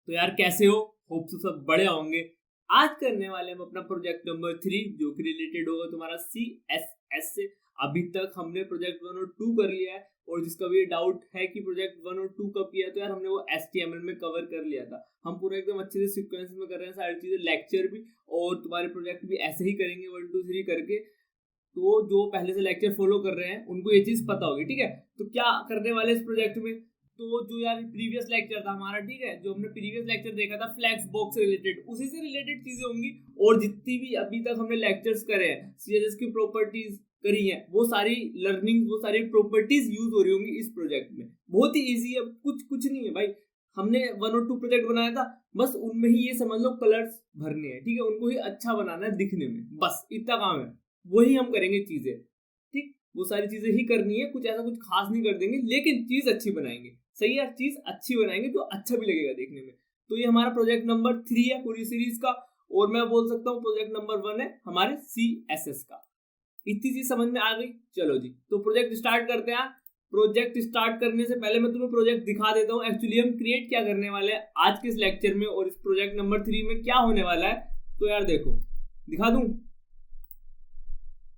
तो यार कैसे हो? होप तो सब बड़े होंगे। आज करने वाले हम अपना प्रोजेक्ट नंबर 3 जो कि रिलेटेड होगा तुम्हारा CSS से। अभी तक हमने प्रोजेक्ट 1 और 2 कर लिया है, और जिसका भी डाउट है कि प्रोजेक्ट 1 और 2 कब किया, तो यार हमने वो HTML में कवर कर लिया था। हम पूरा एकदम अच्छे से सीक्वेंस में कर रहे हैं सारी चीजें, लेक्चर भी और तुम्हारे प्रोजेक्ट भी ऐसे ही करेंगे 1 2 3 करके। तो जो पहले से लेक्चर फॉलो कर रहे हैं उनको ये चीज पता होगी, ठीक है। तो क्या करने वाले इस प्रोजेक्ट में, तो जो यार प्रीवियस लेक्चर था हमारा, ठीक है, जो हमने प्रीवियस लेक्चर देखा था फ्लैक्स बॉक्स से रिलेटेड, उसी से रिलेटेड चीजें होंगी। और जितनी भी अभी तक हमने लेक्चर्स करे हैं, CSS की प्रॉपर्टीज करी है, वो सारी लर्निंग, वो सारी प्रॉपर्टीज यूज हो रही होंगी इस प्रोजेक्ट में। बहुत ही ईजी है, कुछ नहीं है भाई। हमने 1 और 2 प्रोजेक्ट बनाया था, बस उनमें ही ये समझ लो कलर्स भरने हैं, ठीक है, उनको ही अच्छा बनाना है दिखने में, बस इतना काम है। वही हम करेंगे चीजें, ठीक, वो सारी चीजें ही करनी है, कुछ ऐसा कुछ खास नहीं कर देंगे, लेकिन चीज अच्छी बनाएंगे। सही है, चीज अच्छी बनाएंगे जो अच्छा भी लगेगा देखने में। तो ये हमारा प्रोजेक्ट नंबर 3 है पूरी सीरीज का, और मैं बोल सकता हूँ प्रोजेक्ट नंबर 1 है हमारे CSS का। इतनी चीज समझ में आ गई? चलो जी, तो प्रोजेक्ट स्टार्ट करते हैं। प्रोजेक्ट स्टार्ट करने से पहले मैं तुम्हें प्रोजेक्ट दिखा देता हूँ, एक्चुअली हम क्रिएट क्या करने वाले हैं आज के इस लेक्चर में, और इस प्रोजेक्ट नंबर 3 में क्या होने वाला है। तो यार देखो, दिखा दूं?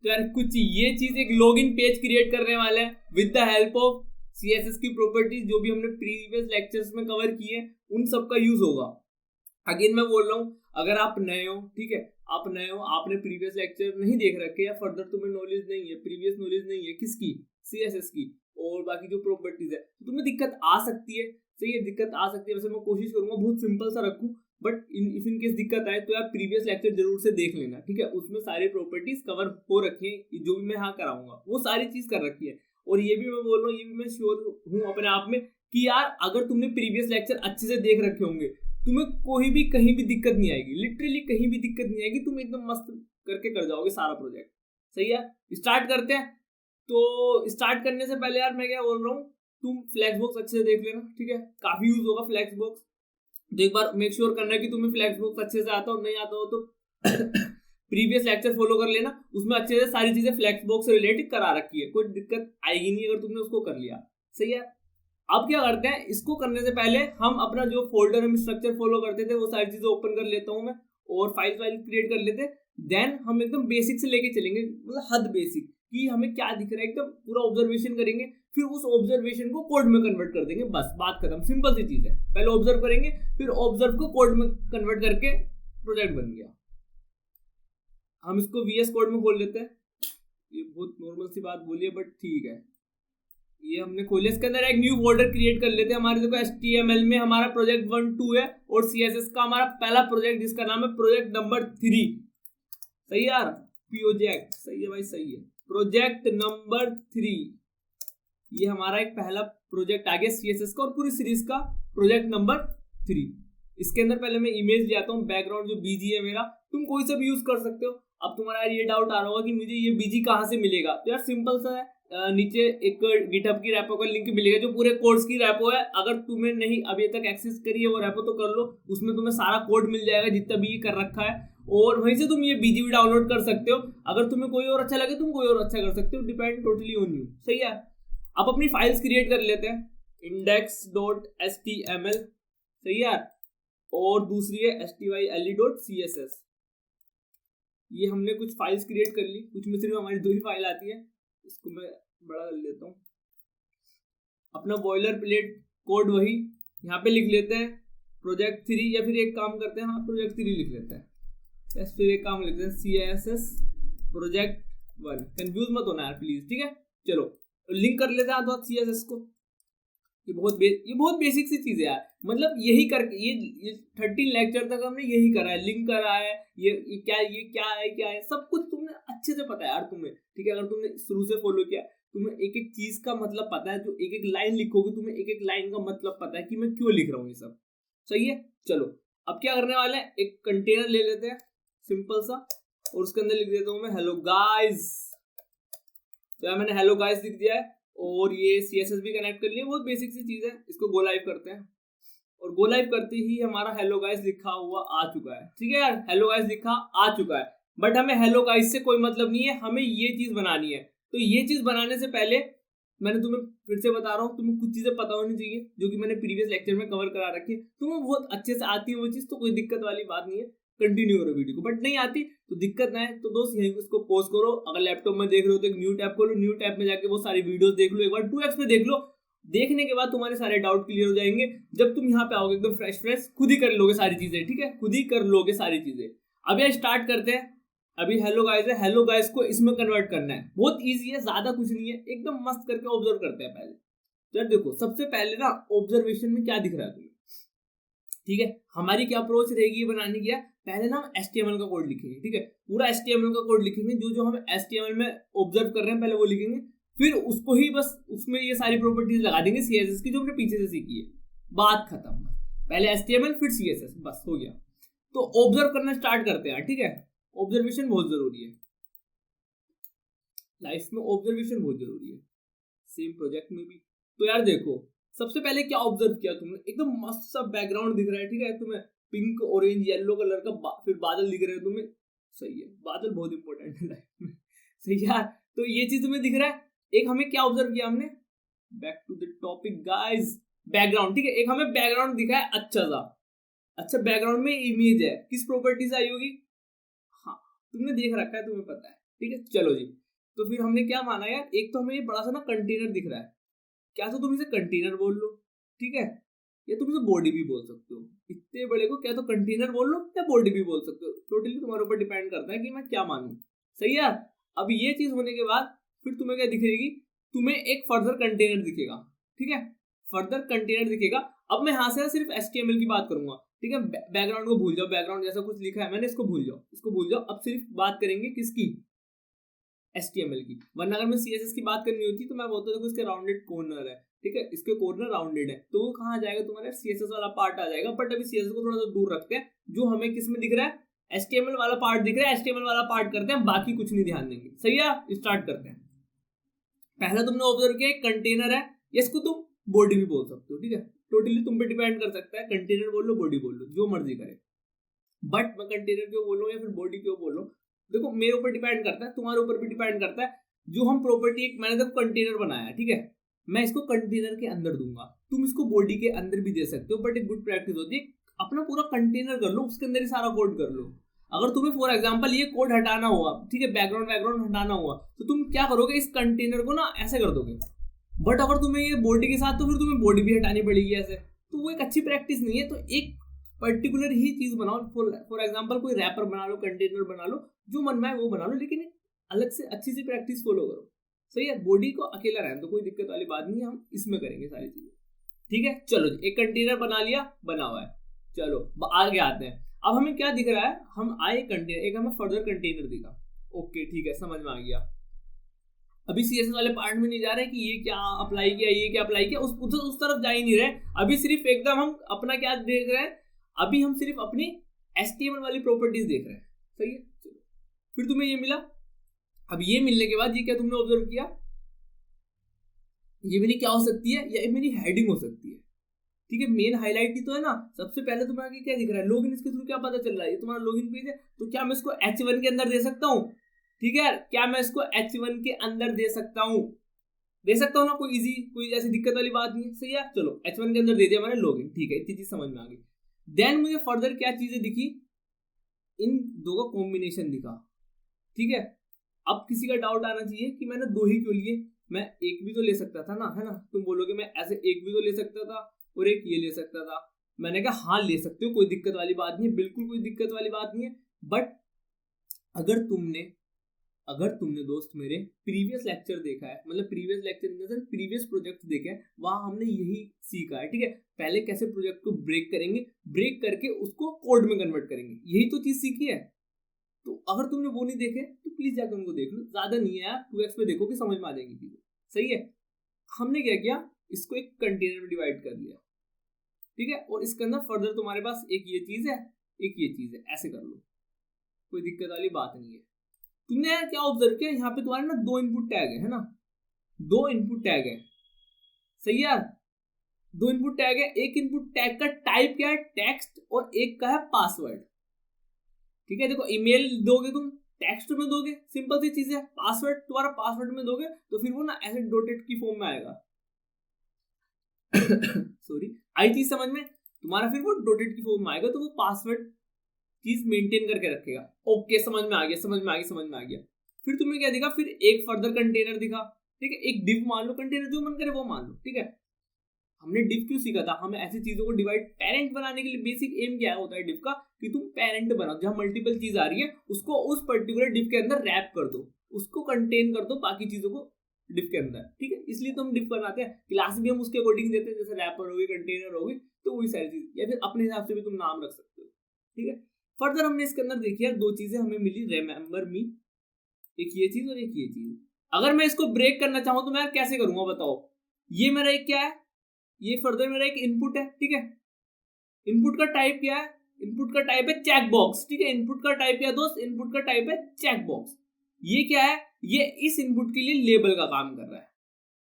तो यार कुछ ये चीज, एक लॉगिन पेज क्रिएट करने वाले हैं with the help of CSS की प्रॉपर्टीज, जो भी हमने प्रीवियस लेक्चर्स में कवर किए उन सब का यूज होगा। अगेन मैं बोल रहा हूँ, अगर आप नए हो, ठीक है, आप नए हो, आपने प्रीवियस लेक्चर नहीं देख रखे या फर्दर तुम्हें नॉलेज नहीं है, प्रीवियस नॉलेज नहीं है किसकी, CSS की, और बाकी जो प्रॉपर्टीज है, तो तुम्हें दिक्कत आ सकती है। सही है, दिक्कत आ सकती है। वैसे मैं कोशिश करूंगा बहुत सिंपल सा रखूं, बट इफ इन केस दिक्कत आए तो यार प्रीवियस लेक्चर जरूर से देख लेना, ठीक है, उसमें सारी प्रॉपर्टीज कवर हो रखी है, जो भी मैं यहाँ कराऊंगा वो सारी चीज कर रखी है। और ये भी मैं बोल रहा हूँ, ये भी मैं श्योर हूँ अपने आप में कि यार अगर तुमने प्रीवियस लेक्चर अच्छे से देख रखे होंगे, तुम्हें कोई भी कहीं भी दिक्कत नहीं आएगी, लिटरली कहीं भी दिक्कत नहीं आएगी, तुम एकदम मस्त करके कर जाओगे सारा प्रोजेक्ट। सही है, स्टार्ट करते हैं। तो स्टार्ट करने से पहले यार मैं क्या बोल रहा हूँ, तुम फ्लैक्स बॉक्स अच्छे से देख लेना, ठीक है, काफी यूज होगा फ्लैक्स बॉक्स। तो एक बार मेक श्योर करना कि तुम्हें फ्लैक्स बॉक्स अच्छे से आता हो, नहीं आता हो तो प्रीवियस लेक्चर फॉलो कर लेना, उसमें अच्छे से सारी चीजें फ्लैक्स बॉक्स से रिलेटेड करा रखी है, कोई दिक्कत आएगी नहीं अगर तुमने उसको कर लिया। सही है, अब क्या करते हैं, इसको करने से पहले हम अपना जो फोल्डर हम स्ट्रक्चर फॉलो करते थे वो सारी चीजें ओपन कर लेता हूं मैं, और फाइल क्रिएट कर लेते हैं। देन हम एकदम बेसिक से लेके चलेंगे, मतलब हद बेसिक, कि हमें क्या दिख रहा है एकदम पूरा ऑब्जर्वेशन करेंगे, फिर उस ऑब्जर्वेशन को कोड में कन्वर्ट कर देंगे, बस बात खत्म। सिंपल सी चीज है, पहले ऑब्जर्व करेंगे, फिर ऑब्जर्व को कोड में कन्वर्ट करके प्रोजेक्ट बन गया। हम इसको VS कोड में खोल लेते हैं। ये बहुत नॉर्मल सी बात बोली है, बट ठीक है, ये हमने खोले। इसके अंदर एक न्यू फोल्डर क्रिएट कर लेते हैं। हमारे देखो HTML में हमारा प्रोजेक्ट 1 2 है, और CSS का हमारा पहला प्रोजेक्ट जिसका नाम है प्रोजेक्ट नंबर 3। सही यार, प्रोजेक्ट सही है भाई, सही है, प्रोजेक्ट नंबर 3, ये हमारा एक पहला प्रोजेक्ट आ गया CSS का, और पूरी सीरीज का प्रोजेक्ट नंबर 3। इसके अंदर पहले मैं इमेज ले आता हूँ, बैकग्राउंड जो BG है मेरा, तुम कोई सा भी यूज कर सकते हो। अब तुम्हारा ये डाउट आ रहा होगा कि मुझे ये BG कहाँ से मिलेगा, तो यार सिंपल सा है, नीचे एक गिटहब की रेपो का लिंक मिलेगा, जो पूरे कोड्स की रेपो है। अगर तुम्हें नहीं अभी तक एक्सेस करी है वो रेपो तो कर लो, उसमें तुम्हें सारा कोड मिल जाएगा जितना भी ये कर रखा है, और वहीं से तुम ये BG भी डाउनलोड कर सकते हो। अगर तुम्हें कोई और अच्छा लगे तुम कोई और अच्छा कर सकते हो, डिपेंड टोटली ऑन यू। सही है, अब अपनी फाइल्स क्रिएट कर लेते हैं, index.html, सही है, और दूसरी है style.css। ये हमने कुछ फाइल्स क्रिएट कर ली, कुछ में सिर्फ हमारी 2 ही फाइल आती है, इसको मैं बड़ा कर लेता हूँ। अपना बॉयलर प्लेट कोड वही यहाँ पे लिख लेते हैं, प्रोजेक्ट 3, या फिर एक काम करते हैं, हाँ प्रोजेक्ट 3 लिख लेते हैं, बस फिर एक काम लिखते हैं CSS प्रोजेक्ट 1। कंफ्यूज मत होना यार प्लीज, ठीक है। चलो लिंक कर लेते हैं तो CSS को। ये बहुत बेसिक सी चीज है यार, मतलब यही करके ये 13 लेक्चर तक हमने यही करा है, लिंक करा है, ये क्या है सब कुछ तुमने अच्छे से पता है यार तुम्हें, ठीक है। अगर तुमने शुरू से फॉलो किया, तुम्हें एक एक चीज का मतलब पता है, जो एक एक लाइन लिखोगे तुम्हें एक एक लाइन का मतलब पता है कि मैं क्यों लिख रहा हूँ ये सब। सही है, चलो अब क्या करने वाले हैं, एक कंटेनर ले लेते हैं सिंपल सा, और उसके अंदर लिख देता हूँ मैं हेलो गाइस। तो यार मैंने हेलो गाइस लिख दिया है, और ये CSS भी कनेक्ट कर लिया, बहुत बेसिक सी चीज है। इसको गो लाइव करते हैं, और गो लाइव करते ही हमारा हेलो गाइस लिखा हुआ आ चुका है, ठीक है यार, हेलो गाइस लिखा आ चुका है। बट हमें हेलो गाइस से कोई मतलब नहीं है, हमें ये चीज बनानी है। तो ये चीज बनाने से पहले मैंने तुम्हें फिर से बता रहा हूँ, तुम्हें कुछ चीजें पता होनी चाहिए जो कि मैंने प्रीवियस लेक्चर में कवर करा रखी है, तुम्हें बहुत अच्छे से आती है वो चीज, तो कोई दिक्कत वाली बात नहीं है, कंटिन्यू करो वीडियो को। बट नहीं आती तो दिक्कत ना है तो दोस्त यहीं इसको पॉज करो, अगर लैपटॉप में देख रहे हो तो एक न्यू टैब खोलो, न्यू टैब में जाके वो सारी वीडियोस देख लो, एक बार 2x पे देख लो। देखने के बाद तुम्हारे सारे डाउट क्लियर हो जाएंगे। जब तुम यहाँ पे आओगे एकदम फ्रेश खुद ही कर लोगे सारी चीजें, ठीक है, खुद ही कर लोगे सारी चीजें। अब यार स्टार्ट करते हैं। अभी हेलो गाइस है, हेलो गाइस को इसमें कन्वर्ट करना है, बहुत इजी है, ज्यादा कुछ नहीं है, एकदम मस्त करके ऑब्जर्व करते हैं पहले। तो यार देखो, सबसे पहले ना ऑब्जर्वेशन में क्या दिख रहा है तुम्हें, ठीक है, हमारी क्या अप्रोच रहेगी बनाने की। पहले ना हम HTML का कोड लिखेंगे, ठीक है, पूरा HTML का कोड लिखेंगे, जो हम HTML में ऑब्जर्व कर रहे हैं पहले वो लिखेंगे, फिर उसको ही बस उसमें ये सारी प्रॉपर्टीज लगा देंगे CSS की जो हमने पीछे से सीखी है, बात खत्म। पहले HTML फिर CSS, बस हो गया। तो ऑब्जर्व करना स्टार्ट करते हैं, ठीक है, ऑब्जर्वेशन बहुत जरूरी है लाइफ में, ऑब्जर्वेशन बहुत जरूरी है, सेम प्रोजेक्ट में भी। तो यार देखो, सबसे पहले क्या ऑब्जर्व किया तुमने, एकदम मस्त सा बैकग्राउंड दिख रहा है, ठीक है, तुम्हें पिंक ऑरेंज येलो कलर का फिर बादल दिख रहे हैं तुम्हें, सही है, बादल बहुत इंपॉर्टेंट है लाइफ में, सही यार। तो ये चीज तुम्हें दिख रहा है। एक हमें क्या ऑब्जर्व किया हमने, back to the topic guys, background, ठीक है, एक हमें बैकग्राउंड दिखा है अच्छा सा, अच्छा बैकग्राउंड में इमेज है, किस प्रॉपर्टी से आई होगी, हाँ तुमने देख रखा है, तुम्हें पता है, ठीक है, चलो जी। तो फिर हमने क्या माना यार, एक तो हमें ये बड़ा सा ना कंटेनर दिख रहा है, क्या तो तुम इसे कंटेनर बोल लो, ठीक है, या तुम इसे बॉडी भी बोल सकते हो, इतने बड़े को क्या तो कंटेनर बोल लो या बॉडी भी बोल सकते हो, टोटली तुम्हारे ऊपर डिपेंड करता है कि मैं क्या मानूं, सही है। अब ये चीज होने के बाद फिर तुम्हें क्या दिखेगी, तुम्हें एक फर्दर कंटेनर दिखेगा, ठीक है, फर्दर कंटेनर दिखेगा। अब मैं यहाँ से सिर्फ HTML की बात करूंगा, ठीक है, बैकग्राउंड को भूल जाओ, बैकग्राउंड जैसा कुछ लिखा है मैंने इसको भूल जाओ, इसको भूल जाओ, अब सिर्फ बात करेंगे किसकी, HTML की। वरना अगर मैं CSS की बात करनी होती तो मैं बोलता था इसके राउंडेड कॉर्नर है, ठीक है, इसके कॉर्नर राउंडेड है, तो वो कहाँ जाएगा तुम्हारे CSS वाला पार्ट आ जाएगा। बट अभी CSS को थोड़ा सा दूर रखते हैं, जो हमें किस में दिख रहा है, HTML वाला पार्ट दिख रहा है, HTML वाला पार्ट करते हैं, बाकी कुछ नहीं ध्यान देंगे, सही है। स्टार्ट करते हैं। पहला तुमने ऑब्जर्व किया एक कंटेनर है, इसको तुम बॉडी भी बोल सकते हो, ठीक है, टोटली तुम पे डिपेंड कर सकता है, कंटेनर बोल लो बॉडी बोल लो जो मर्जी करे। बट मैं कंटेनर क्यों बोलूं या फिर बॉडी क्यों बोलूं, देखो मेरे ऊपर डिपेंड करता है, तुम्हारे ऊपर भी डिपेंड करता है। जो हम प्रॉपर्टी, एक मैंने देखो कंटेनर बनाया, ठीक है, मैं इसको कंटेनर के अंदर दूंगा, तुम इसको बॉडी के अंदर भी दे सकते हो, बट एक गुड प्रैक्टिस होती है अपना पूरा कंटेनर कर लो, उसके अंदर ही सारा कोड कर लो। अगर तुम्हें फॉर एग्जांपल ये कोड हटाना हुआ, ठीक है, बैकग्राउंड हटाना हुआ, तो तुम क्या करोगे, इस कंटेनर को ना ऐसे कर दोगे। बट अगर तुम्हें ये बॉडी के साथ, तो फिर तुम्हें बॉडी भी हटानी पड़ेगी ऐसे, तो वो एक अच्छी प्रैक्टिस नहीं है। तो एक पर्टिकुलर ही चीज बनाओ, फॉर एग्जांपल कोई रैपर बना लो, कंटेनर बना लो, जो मन में है वो बना लो, लेकिन अलग से अच्छी सी प्रैक्टिस फॉलो करो, सही है। बॉडी को अकेला रहने तो कोई दिक्कत वाली बात नहीं है, हम इसमें करेंगे सारी चीजें, ठीक है। चलो जी, एक कंटेनर बना लिया, बना हुआ है, चलो आगे आते हैं। अब हमें क्या दिख रहा है, हम आए कंटेनर, एक हमें फर्दर कंटेनर दिखा, ओके ठीक है, समझ में आ गया। अभी CSS वाले पार्ट में नहीं जा रहे कि ये क्या अप्लाई किया, ये क्या अप्लाई किया, उस तरफ जा ही नहीं रहे। अभी सिर्फ एकदम हम अपना क्या देख रहे हैं, अभी हम सिर्फ अपनी HTML वाली प्रॉपर्टीज देख रहे हैं, सही है। चलो फिर तुम्हें ये मिला, अब ये मिलने के बाद ये क्या तुमने ऑब्जर्व किया, ये मेरी क्या हो सकती है, या मेरी हेडिंग हो सकती है, ठीक है, मेन हाईलाइट ही तो है ना। सबसे पहले तुम्हें आगे क्या दिख रहा है, लॉगिन, इसके थ्रू क्या पता चल रहा है, ये तुम्हारा लॉगिन पेज है, तो क्या मैं इसको H1 के अंदर दे सकता हूँ, ठीक है, क्या मैं इसको H1 के अंदर दे सकता हूँ, दे सकता हूँ ना, कोई इजी, कोई ऐसी दिक्कत वाली बात नहीं है, सही है। चलो H1 के अंदर दे दिया मैंने लॉगिन, ठीक है, इतनी चीज समझ में आ गई। देन मुझे फर्दर क्या चीजें दिखी, इन दो का कॉम्बिनेशन दिखा, ठीक है। अब किसी का डाउट आना चाहिए कि मैंने दो ही क्यों लिए, मैं एक भी तो ले सकता था ना, है ना, तुम बोलोगे मैं ऐसे एक भी तो ले सकता था और एक ये ले सकता था। मैंने कहा हाँ ले सकते हो, कोई दिक्कत वाली बात नहीं है, बिल्कुल कोई दिक्कत वाली बात नहीं है। बट अगर तुमने दोस्त मेरे प्रीवियस लेक्चर देखा है, मतलब प्रीवियस लेक्चर प्रीवियस प्रोजेक्ट देखे हैं, वहां हमने यही सीखा है, ठीक है, पहले कैसे प्रोजेक्ट को ब्रेक करेंगे, ब्रेक करके उसको कोड में कन्वर्ट करेंगे, यही तो चीज सीखी है। तो अगर तुमने वो नहीं देखे तो प्लीज जाकर उनको देख लो, ज्यादा नहीं है यार, 2x पे देखो कि समझ में आ जाएगी चीजें, सही है। हमने क्या किया, इसको एक कंटेनर में डिवाइड कर लिया, ठीक है, और इसके अंदर फर्दर तुम्हारे पास एक ये चीज है, एक ये चीज है, ऐसे कर लो, कोई दिक्कत वाली बात नहीं है। तुमने यार क्या ऑब्जर्व किया, यहाँ पे तुम्हारे ना दो इनपुट टैग है ना, दो इनपुट टैग है, सही यार, दो इनपुट टैग है। एक इनपुट टैग का टाइप क्या है, टेक्स्ट, और एक का है पासवर्ड, ठीक है। देखो ईमेल दोगे तुम, टेक्स्ट में दोगे, सिंपल सी चीज है। पासवर्ड तुम्हारा पासवर्ड में दोगे तो फिर वो ना ऐसे डॉटेड की फॉर्म में आएगा, सॉरी, आई चीज समझ में? तुम्हारा फिर वो डॉटेड की फॉर्म में आएगा, तो वो पासवर्ड चीज मेंटेन करके रखेगा। ओके, समझ में आ गया, समझ में आ गया, समझ में आ गया। फिर तुम्हें क्या दिखा, फिर एक फर्दर कंटेनर दिखा, ठीक है, एक डिव मान लो, कंटेनर जो मन करे वो मान लो, ठीक है। हमने डिव क्यों सीखा था, हमें ऐसी चीजों को डिवाइड पेरेंट बनाने के लिए। बेसिक एम क्या होता है डिव का, कि तुम पेरेंट बनाओ, जहां मल्टीपल चीज आ रही है उसको उस पर्टिकुलर डिव के अंदर रैप कर दो, उसको कंटेन कर दो बाकी चीजों को डिव के अंदर, ठीक है। इसलिए तो हम डिव बनाते हैं, क्लास भी हम उसके अकॉर्डिंग देते हैं, जैसे रैपर होगी, कंटेनर होगी, तो वही सारी चीज, या फिर अपने हिसाब से भी तुम नाम रख सकते हो, ठीक है। फर्दर हमने इसके अंदर देखी है दो चीजें हमें मिली, रिमेंबर मी, एक ये चीज और एक ये चीज। अगर मैं इसको ब्रेक करना चाहूं तो मैं कैसे करूंगा बताओ? ये मेरा एक क्या है, ये फर्दर मेरा एक इनपुट है, ठीक है। इनपुट का टाइप क्या है, इनपुट का टाइप है चेक बॉक्स, ठीक है। इनपुट का टाइप क्या दोस्त, इनपुट का टाइप है चेक बॉक्स। ये क्या है, ये इस इनपुट के लिए लेबल का काम कर रहा है।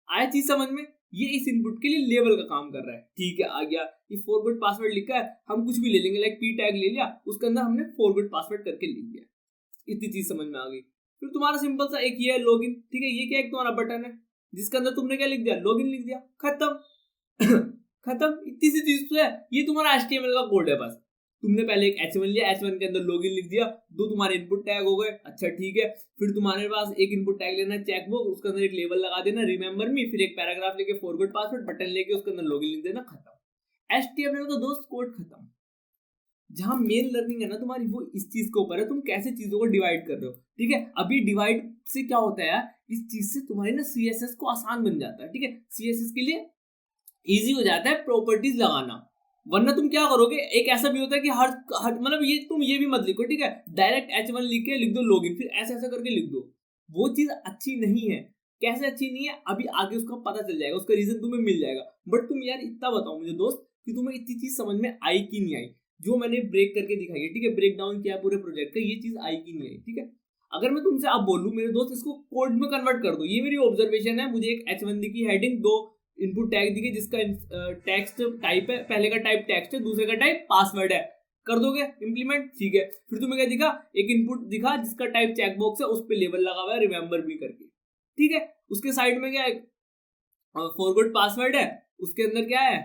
आया चीज समझ में? ये इस इनपुट के लिए लेबल का काम कर रहा है, ठीक है, आ गया। ये फॉरवर्ड पासवर्ड लिखा है, हम कुछ भी ले लेंगे, लाइक पी टैग ले लिया, उसके अंदर हमने फॉरवर्ड पासवर्ड करके लिख दिया। इतनी चीज समझ में आ गई। फिर तुम्हारा सिंपल सा एक ये है लॉगिन, ठीक है। ये क्या, एक तुम्हारा बटन है जिसके अंदर तुमने क्या लिख दिया, लॉगिन लिख दिया, खत्म। खत्म, इतनी सी चीज तो है। ये तुम्हारा HTML का कोड है बस। तुमने पहले एक H1 लिया, H1 के अंदर लॉगिन लिख दिया, दो तुम्हारे इनपुट टैग हो गए, अच्छा ठीक है। फिर तुम्हारे पास एक इनपुट टैग लेना है चेकबॉक्स, उसके अंदर एक लेबल लगा देना रिमेंबर मी, फिर एक पैराग्राफ लेके फॉरवर्ड पासवर्ड बटन लेके उसके अंदर लॉगिन लिख देना, खत्म। HTML का दोस्त कोड खत्म। जहां मेन लर्निंग है ना तुम्हारी, वो इस चीज के ऊपर है, तुम कैसे चीजों को डिवाइड कर रहे हो, ठीक है। अभी डिवाइड से क्या होता है यार, इस चीज से तुम्हारी ना CSS को आसान बन जाता है, ठीक है। CSS के लिए इजी हो जाता है प्रॉपर्टीज लगाना। वरना तुम क्या करोगे, एक ऐसा भी होता है कि हर मतलब ये तुम ये भी मत लिखो, ठीक है, डायरेक्ट H1 लिख के लिख दो लॉगिन, फिर ऐसा ऐसा करके लिख दो। वो चीज अच्छी नहीं है। कैसे अच्छी नहीं है, अभी आगे उसका पता चल जाएगा, उसका रीजन तुम्हें मिल जाएगा। बट तुम यार इतना बताओ मुझे दोस्त कि तुम्हें इतनी चीज समझ में आई कि नहीं आई, जो मैंने ब्रेक करके दिखाई है, ठीक है, ब्रेक डाउन किया पूरे प्रोजेक्ट का, ये चीज आई कि नहीं आई, ठीक है। अगर मैं तुमसे अब बोलूं मेरे दोस्त इसको कोड में कन्वर्ट कर दो, ये मेरी ऑब्जर्वेशन है, मुझे एक H1 की हेडिंग, दो इनपुट टैग दिखे जिसका टेक्स्ट टाइप है, पहले का टाइप टेक्स्ट है, दूसरे का टाइप पासवर्ड है, कर दोगे इम्प्लीमेंट, ठीक है। फिर तुम्हें क्या दिखा, एक इनपुट दिखा जिसका टाइप चेकबॉक्स है, उस पर लेबल लगा हुआ है रिमेंबर मी करके, ठीक है। उसके साइड में क्या है, फॉरवर्ड पासवर्ड है, उसके अंदर क्या है,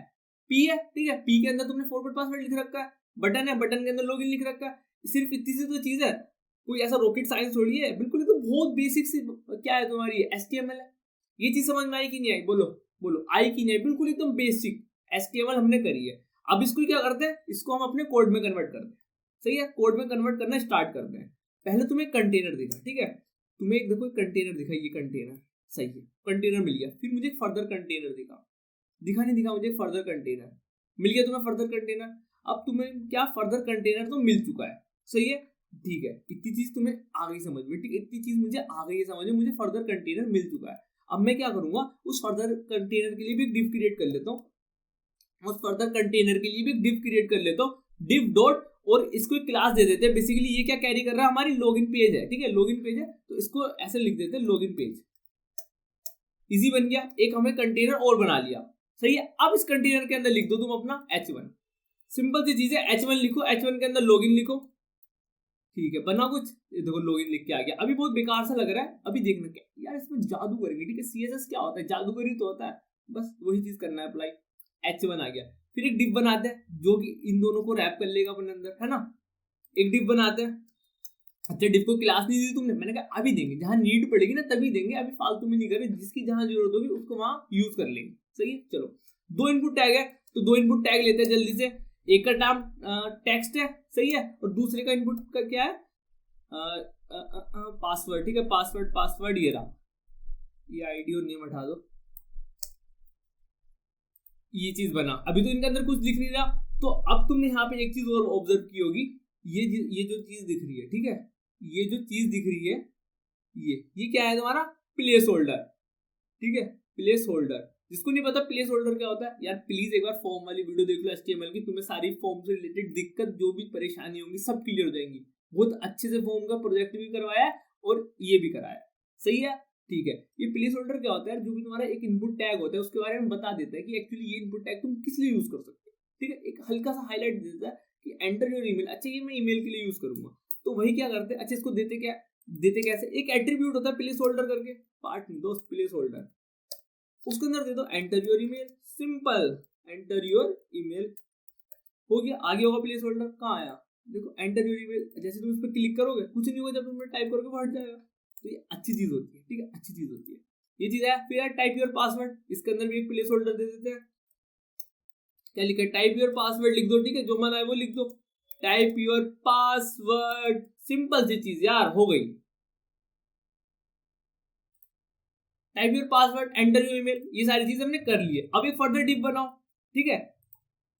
पी है, ठीक है, पी के अंदर तुमने फॉरवर्ड पासवर्ड लिख रखा है, बटन है, बटन के अंदर लॉगिन लिख रखा है। सिर्फ इतनी सी तो चीज है, कोई ऐसा रॉकेट साइंस थोड़ी है, बिल्कुल तो बहुत बेसिक सी क्या है तुम्हारी HTML है। ये चीज समझ में आई कि नहीं आई, बोलो बोलो, आई कि नहीं? बिल्कुल एकदम बेसिक HTML हमने करी है। अब इसको क्या करते हैं, इसको हम अपने कोड में कन्वर्ट करते हैं, सही है, कोड में कन्वर्ट करना स्टार्ट करते हैं। पहले तुम्हें कंटेनर दिखा, ठीक है, तुम्हें एक देखो कंटेनर दिखा, ये कंटेनर सही है, कंटेनर मिल गया। फिर मुझे फर्दर कंटेनर दिखा नहीं दिखा, मुझे फर्दर कंटेनर मिल गया, तुम्हें फर्दर कंटेनर। अब तुम्हें क्या, फर्दर कंटेनर तो मिल चुका है, सही है, ठीक है, इतनी चीज तुम्हें आ गई समझ में, ठीक है, इतनी चीज मुझे आ गई है समझ में, मुझे फर्दर कंटेनर मिल चुका है। अब मैं क्या करूंगा, उस फर्दर कंटेनर के लिए भी एक डिव क्रिएट कर लेता हूँ, उस फर्दर कंटेनर के लिए भी एक डिव क्रिएट कर लेता हूँ, डिव डॉट, और इसको एक क्लास दे देते हैं। बेसिकली ये क्या कैरी कर रहा है, हमारी लॉगिन पेज है, ठीक है, लॉगिन पेज है, तो इसको ऐसे लिख देते हैं लॉगिन पेज। इजी बन गया, एक हमें कंटेनर और बना लिया, सही है। अब इस कंटेनर के अंदर लिख दो तुम अपना H1, सिंपल सी चीज है, H1 लिखो, H1 के अंदर लॉगिन लिखो, ठीक है, बना कुछ, ये देखो लॉगिन लिख के आ गया। अभी बहुत बेकार सा लग रहा है, अभी देखना क्या यार, इसमें जादू करेंगे, ठीक है। CSS क्या होता है, जादूगरी तो होता है, बस वही चीज करना है अप्लाई। H1 आ गया, फिर एक डिव बनाते हैं जो कि इन दोनों को रैप कर लेगा अपने अंदर, है ना। एक डिव बनाते हैं, अच्छा डिव को क्लास नहीं दी तुमने, मैंने कहा अभी देंगे, जहां नीड पड़ेगी ना तभी देंगे, अभी फालतू में नहीं करें, जिसकी जहां जरूरत होगी उसको वहां यूज कर लेंगे, सही है। चलो, दो इनपुट टैग है, तो दो इनपुट टैग लेते हैं जल्दी से। एक का नाम टेक्स्ट है, सही है, और दूसरे का इनपुट का क्या है, पासवर्ड, ठीक है, पासवर्ड ये रहा, ये आईडी और नेम हटा दो, ये चीज बना। अभी तो इनके अंदर कुछ दिख नहीं रहा, तो अब तुमने यहाँ पे एक चीज और ऑब्जर्व की होगी, ये जो चीज दिख रही है, ठीक है, ये जो चीज दिख रही है, ये क्या है तुम्हारा, प्लेस होल्डर, ठीक है, प्लेस होल्डर। जिसको नहीं पता प्लेस होल्डर क्या होता है यार, प्लीज एक बार फॉर्म वाली वीडियो देख लो HTML की, तुम्हें सारी फॉर्म से रिलेटेड दिक्कत जो भी परेशानी होंगी सब क्लियर हो जाएंगी। बहुत अच्छे से फॉर्म का प्रोजेक्ट भी करवाया है और ये भी कराया, सही है, ठीक है। ये प्लेस होल्डर क्या होता है, जो भी तुम्हारा एक इनपुट टैग होता है उसके बारे में बता देता है कि एक्चुअली ये इनपुट टैग तुम किस लिए यूज कर सकते हो, ठीक है, एक हल्का सा हाईलाइट देता है कि एंटर योर ईमेल, अच्छा ये मैं ईमेल के लिए यूज करूंगा, तो वही क्या करते हैं, अच्छा इसको देते कैसे, एक एट्रीब्यूट होता है प्लेस होल्डर करके, पार्ट नहीं दोस्त, प्लेस होल्डर, उसके अंदर दे दो enter your email, simple enter your email, हो गया। आगे होगा प्लेस होल्डर, कहाँ आया देखो, एंटर योर ईमेल, जैसे तुम इस पर क्लिक करोगे कुछ नहीं होगा, जब तुम टाइप करोगे वो हट जाएगा। तो ये अच्छी चीज होती है, ठीक है, अच्छी चीज होती है ये चीज है। फिर टाइप योर पासवर्ड, इसके अंदर भी एक प्लेस होल्डर दे देते हैं। क्या लिखा है, टाइप योर पासवर्ड लिख दो, ठीक है, जो मन आए वो लिख दो, टाइप योर पासवर्ड, सिंपल सी चीज यार, हो गई। Type your password, enter your email, ये सारी चीजें हमने कर ली है। अब एक फर्दर डिप बनाओ, ठीक है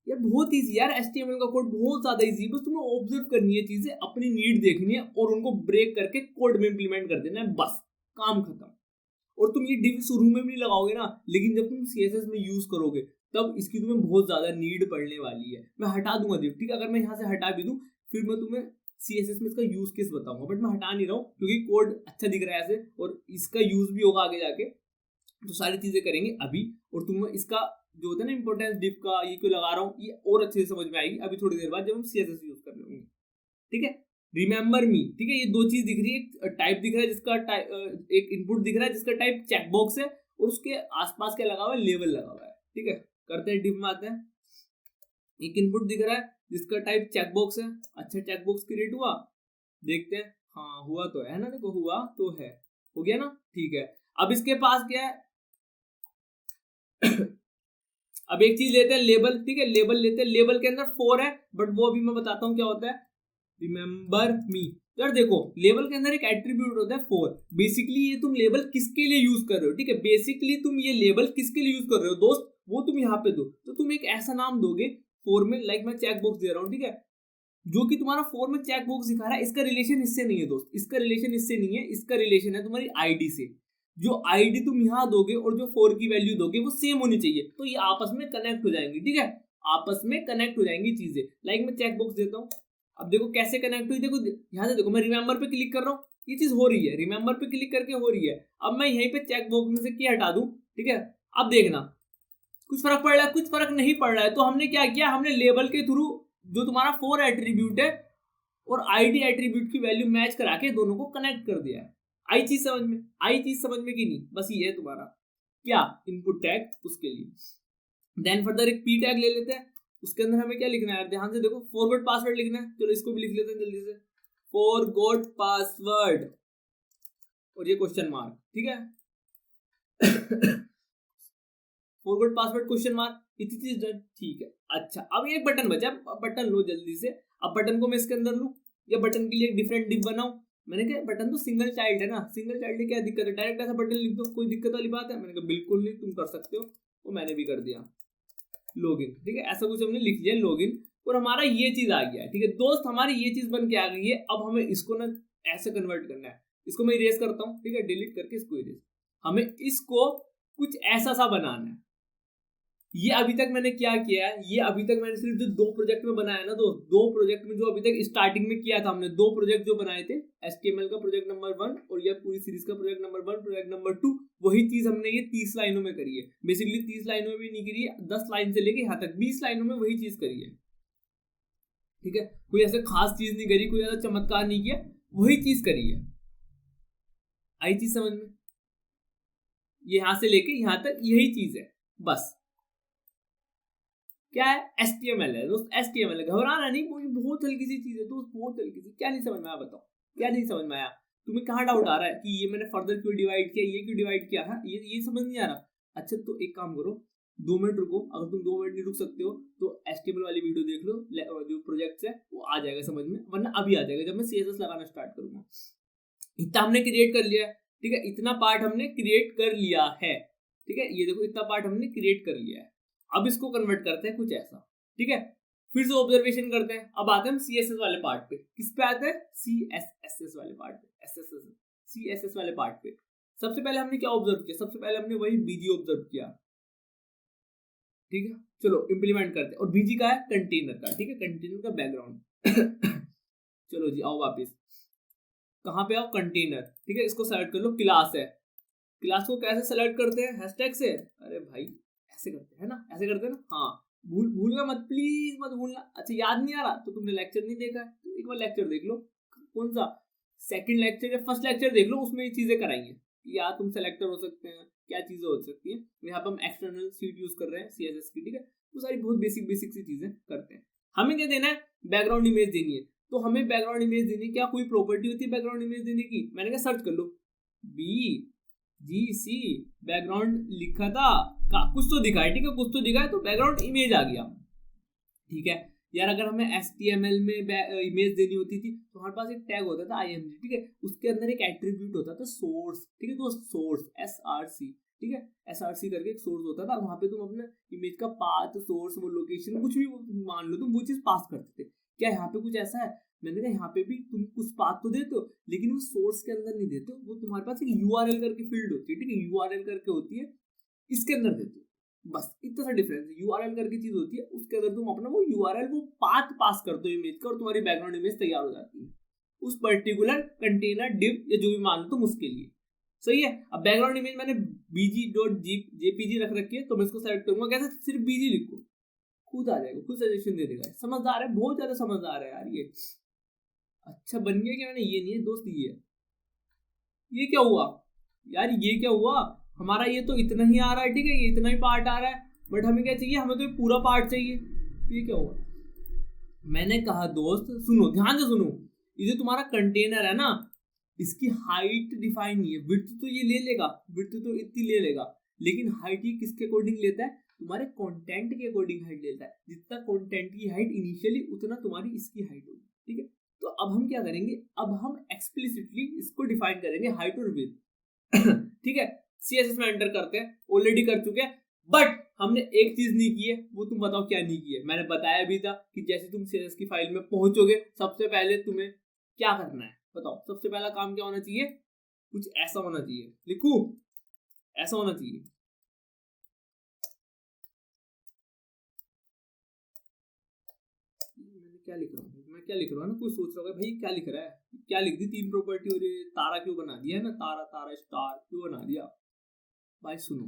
यार, बहुत इजी यार, HTML का कोड बहुत ज्यादा इजी है, बस तुम्हें ऑब्जर्व करनी है चीजें, अपनी नीड देखनी है और उनको ब्रेक करके कोड में इंप्लीमेंट कर देना है, बस काम खत्म। और तुम ये डिव शुरू में भी नहीं लगाओगे ना, लेकिन जब तुम CSS में यूज करोगे तब इसकी तुम्हें बहुत ज्यादा नीड पड़ने वाली है। मैं हटा दूंगा दिव, ठीक है, अगर मैं यहाँ से हटा भी दूं फिर मैं तुम्हें CSS में इसका यूज केस बताऊंगा, बट मैं हटा नहीं रहा हूँ क्योंकि कोड अच्छा दिख रहा है ऐसे और इसका यूज भी होगा आगे जाके, तो सारी चीजें करेंगे अभी। और तुम्हें इसका जो होता है ना इंपॉर्टेंस डिव का, ये क्यों लगा रहा हूँ, ये और अच्छे से समझ में आएगी अभी थोड़ी देर बाद जब हम CSS यूज कर लेंगे, ठीक है। रिमेंबर मी, ठीक है, ये दो चीज दिख रही है, टाइप दिख रहा है जिसका एक इनपुट दिख रहा है जिसका टाइप चेकबॉक्स है और उसके आसपास क्या लगा हुआ है, लेवल लगा हुआ है, ठीक है। करते हैं डिव में आते हैं, एक इनपुट दिख रहा है जिसका टाइप चेकबॉक्स है। अच्छा, चेकबॉक्स क्रिएट हुआ, देखते हैं, हाँ हुआ तो है ना, देखो हुआ तो है, हो गया ना, ठीक है। अब इसके पास क्या है अब एक चीज लेते हैं लेबल, ठीक है, लेबल लेते हैं, लेबल के अंदर 4 है, बट वो अभी मैं बताता हूँ क्या होता है। रिमेंबर मी, यार देखो लेबल के अंदर एक एट्रीब्यूट होता है 4, बेसिकली ये तुम लेबल किसके लिए यूज कर रहे हो, ठीक है, बेसिकली तुम ये लेबल किसके लिए यूज कर रहे हो दोस्त, वो तुम यहाँ पे दो। तो तुम एक ऐसा नाम दोगे 4 में, लाइक मैं चेक बॉक्स दे रहा हूँ, ठीक है, जो कि तुम्हारा 4 में चेक बॉक्स दिखा रहा है, इसका रिलेशन इससे नहीं है दोस्त, इसका रिलेशन इससे नहीं है, इसका रिलेशन है तुम्हारी आईडी से। जो आईडी तुम यहाँ दोगे और जो 4 की वैल्यू दोगे वो सेम होनी चाहिए, तो ये आपस में कनेक्ट हो जाएंगी, ठीक है, आपस में कनेक्ट हो जाएंगी चीजें। लाइक मैं चेक बॉक्स देता हूँ, अब देखो कैसे कनेक्ट हुई, देखो यहाँ से देखो, मैं रिमेंबर पे क्लिक कर रहा हूँ, ये चीज हो रही है, रिमेंबर पे क्लिक करके हो रही है। अब मैं यहीं पे चेक बॉक्स में से की हटा दूं, ठीक है, अब देखना कुछ फर्क पड़ रहा है, कुछ फर्क नहीं पड़ रहा है। तो हमने क्या किया, हमने लेबल के थ्रू जो तुम्हारा 4 एट्रीब्यूट है और आईडी एट्रीब्यूट की वैल्यू मैच करा के दोनों को कनेक्ट कर दिया है। आई चीज समझ में, आई चीज समझ में कि नहीं, बस ये है तुम्हारा क्या इनपुट टैग, उसके लिए। देन फर्दर एक पी टैग ले लेते हैं, उसके अंदर हमें क्या लिखना है, ध्यान से देखो, फॉरगॉट पासवर्ड लिखना है, चलो इसको भी लिख लेते हैं जल्दी से, फॉरगॉट पासवर्ड और ये क्वेश्चन मार्क, ठीक है फॉरगॉट पासवर्ड क्वेश्चन मार्क, इतनी चीज ठीक है। अच्छा, अब एक बटन बचा, बटन लो जल्दी से। अब बटन को मैं इसके अंदर लूं या बटन के लिए एक डिफरेंट डिव बनाऊं, मैंने कहा बटन तो सिंगल चाइल्ड है ना, सिंगल चाइल्ड है, क्या दिक्कत है, डायरेक्ट ऐसा बटन लिख दो, कोई दिक्कत वाली बात है। मैंने कहा बिल्कुल नहीं, तुम कर सकते हो, वो मैंने भी कर दिया, लॉगिन, ठीक है, ऐसा कुछ हमने लिख लिया लॉगिन, और हमारा ये चीज आ गया है, ठीक है दोस्त, हमारी ये चीज बन के आ गई है। अब हमें इसको ना ऐसे कन्वर्ट करना है, इसको मैं इरेज करता हूँ, ठीक है, डिलीट करके इसको इरेज, हमें इसको कुछ ऐसा सा बनाना है। ये अभी तक मैंने क्या किया है, ये अभी तक मैंने सिर्फ जो 2 प्रोजेक्ट में बनाया ना, 2 प्रोजेक्ट में जो अभी तक स्टार्टिंग में किया था हमने, 2 प्रोजेक्ट जो बनाए थे, HTML का प्रोजेक्ट नंबर 1 और ये पूरी सीरीज का प्रोजेक्ट नंबर 1, प्रोजेक्ट नंबर 2, वही चीज हमने ये 30 लाइनों में करी है। बेसिकली 30 लाइनों में भी नहीं करी है, 10 लाइन से लेके यहाँ तक 20 लाइनों में वही चीज करी है, ठीक है, कोई ऐसा खास चीज नहीं करी, कोई ऐसा चमत्कार नहीं किया, वही चीज करी है। आई चीज समझ में, यहाँ से लेके यहाँ तक यही चीज है, बस क्या है, HTML है दोस्त, HTML है, घबराना नहीं, कोई बहुत हल्की सी चीज है दोस्त, बहुत हल्की सी। क्या नहीं समझ में आया बताओ, क्या नहीं समझ में आया, तुम्हें कहाँ डाउट आ रहा है कि ये मैंने फर्दर क्यों डिवाइड किया, ये क्यों डिवाइड किया है, ये समझ नहीं आ रहा। अच्छा, तो एक काम करो, 2 मिनट रुको, अगर तुम 2 मिनट नहीं रुक सकते हो तो HTML वाली वीडियो देख लो, जो प्रोजेक्ट है वो आ जाएगा समझ में, वरना अभी आ जाएगा जब मैं CSS लगाना स्टार्ट करूंगा। इतना हमने क्रिएट कर लिया है, ठीक है, इतना पार्ट हमने क्रिएट कर लिया है, ठीक है, ये देखो इतना पार्ट हमने क्रिएट कर लिया है। अब इसको कन्वर्ट करते हैं कुछ ऐसा, ठीक है, फिर से ऑब्जर्वेशन करते हैं। अब आते हैं हम CSS वाले पार्ट पे, किस पे आते हैं, CSS वाले पार्ट पे, CSS वाले पार्ट पे। सबसे पहले हमने क्या ऑब्जर्व किया, सबसे पहले हमने वही बीजी ऑब्जर्व किया, ठीक है, चलो इंप्लीमेंट करते हैं। और बीजी का है कंटेनर का, ठीक है, कंटेनर का बैकग्राउंड चलो जी आओ वापिस, कहाँ पे आओ, कंटेनर, ठीक है, इसको सेलेक्ट कर लो, क्लास है, क्लास को कैसे सेलेक्ट करते हैं, हैशटैग से, अरे भाई ऐसे करते हैं ना, ऐसे करते हैं ना, हाँ, भूलना मत, प्लीज मत भूलना। अच्छा, याद नहीं आ रहा तो तुमने लेक्चर नहीं देखा है, तो एक बार लेक्चर देख लो, कौन सा, सेकंड लेक्चर या फर्स्ट लेक्चर देख लो, उसमें ये चीजें कराएंगे, या तुम सेलेक्टर हो सकते हैं, क्या चीजें हो सकती हैं। यहाँ पे हम एक्सटर्नल शीट यूज कर रहे हैं CSS की, ठीक है। वो सारी बहुत बेसिक सी चीजें करते हैं। हमें क्या देना है, बैकग्राउंड इमेज देनी है। तो हमें बैकग्राउंड इमेज देनी है, क्या कोई प्रॉपर्टी होती है बैकग्राउंड इमेज देने की? मैंने कहा सर्च कर लो, BGC बैकग्राउंड लिखा था, कुछ तो दिखा है, ठीक है, कुछ तो दिखा है, तो बैकग्राउंड इमेज आ गया, ठीक है यार। अगर हमें HTML में इमेज देनी होती थी तो हमारे पास एक टैग होता था IMG, ठीक है, उसके अंदर एक एट्रीब्यूट होता था सोर्स, ठीक है, तो सोर्स SRC, ठीक है, SRC करके एक सोर्स होता था। वहां पे तुम अपने इमेज का पाथ, सोर्स, वो लोकेशन, कुछ भी मान लो, तुम वो चीज पास करते थे। क्या यहाँ पे कुछ ऐसा है? मैंने कहा यहाँ पे भी तुम कुछ पाथ तो देते हो, लेकिन वो सोर्स के अंदर नहीं देते हो, वो तुम्हारे पास एक URL करके फील्ड होती है, ठीक है, URL करके होती है, इसके अंदर देते हो। बस इतना सा डिफरेंस है। URL करके चीज होती है, उसके अंदर तुम अपना वो URL, वो पाथ पास करते हो इमेज का, और तुम्हारी बैकग्राउंड इमेज तैयार हो जाती है उस पर्टिकुलर कंटेनर, डिव या जो भी मान लो तुम उसके लिए, सही है। अब बैकग्राउंड इमेज मैंने bg.jpg रख रखी है, तो मैं इसको सेलेक्ट करूंगा, कैसे? सिर्फ BG लिखो, खुद आ जाएगा, खुद सजेशन दे देगा। समझदार है, बहुत ज्यादा समझदार है यार ये। अच्छा बन गया कि मैंने ये नहीं है दोस्त, ये क्या हुआ यार, ये क्या हुआ? हमारा ये तो इतना ही आ रहा है, ठीक है, ये इतना ही पार्ट आ रहा है, बट हमें क्या चाहिए? हमें तो ये पूरा पार्ट चाहिए। ये क्या हुआ? मैंने कहा दोस्त सुनो, ध्यान से सुनो, ये जो तुम्हारा कंटेनर है ना, इसकी हाइट डिफाइन नहीं है। विड्थ तो ये ले लेगा, विड्थ तो इतनी ले लेगा, लेकिन हाइट ये किसके अकॉर्डिंग लेता है? तुम्हारे कंटेंट के अकॉर्डिंग हाइट लेता है। जितना कंटेंट की हाइट इनिशियली, उतना तुम्हारी इसकी हाइट होगी, ठीक है। तो अब हम क्या करेंगे, अब हम एक्सप्लिसिटली इसको डिफाइन करेंगे, हाइट और विड्थ ठीक है। CSS में एंटर करते हैं, ऑलरेडी कर चुके हैं, बट हमने एक चीज नहीं की है, वो तुम बताओ क्या नहीं की है। मैंने बताया भी था कि जैसे तुम CSS की फाइल में पहुंचोगे, सबसे पहले तुम्हें क्या करना है बताओ। सबसे पहला काम क्या होना चाहिए? कुछ ऐसा होना चाहिए, लिखूं, ऐसा होना चाहिए। मैंने क्या लिख रहा हूँ, मैं क्या लिख रहा हूँ ना, कोई सोच रहा होगा भाई क्या लिख रहा है, क्या लिख दी, 3 प्रॉपर्टी और ये तारा क्यों बना दिया है ना, तारा तारा स्टार क्यों बना दिया? भाई सुनो,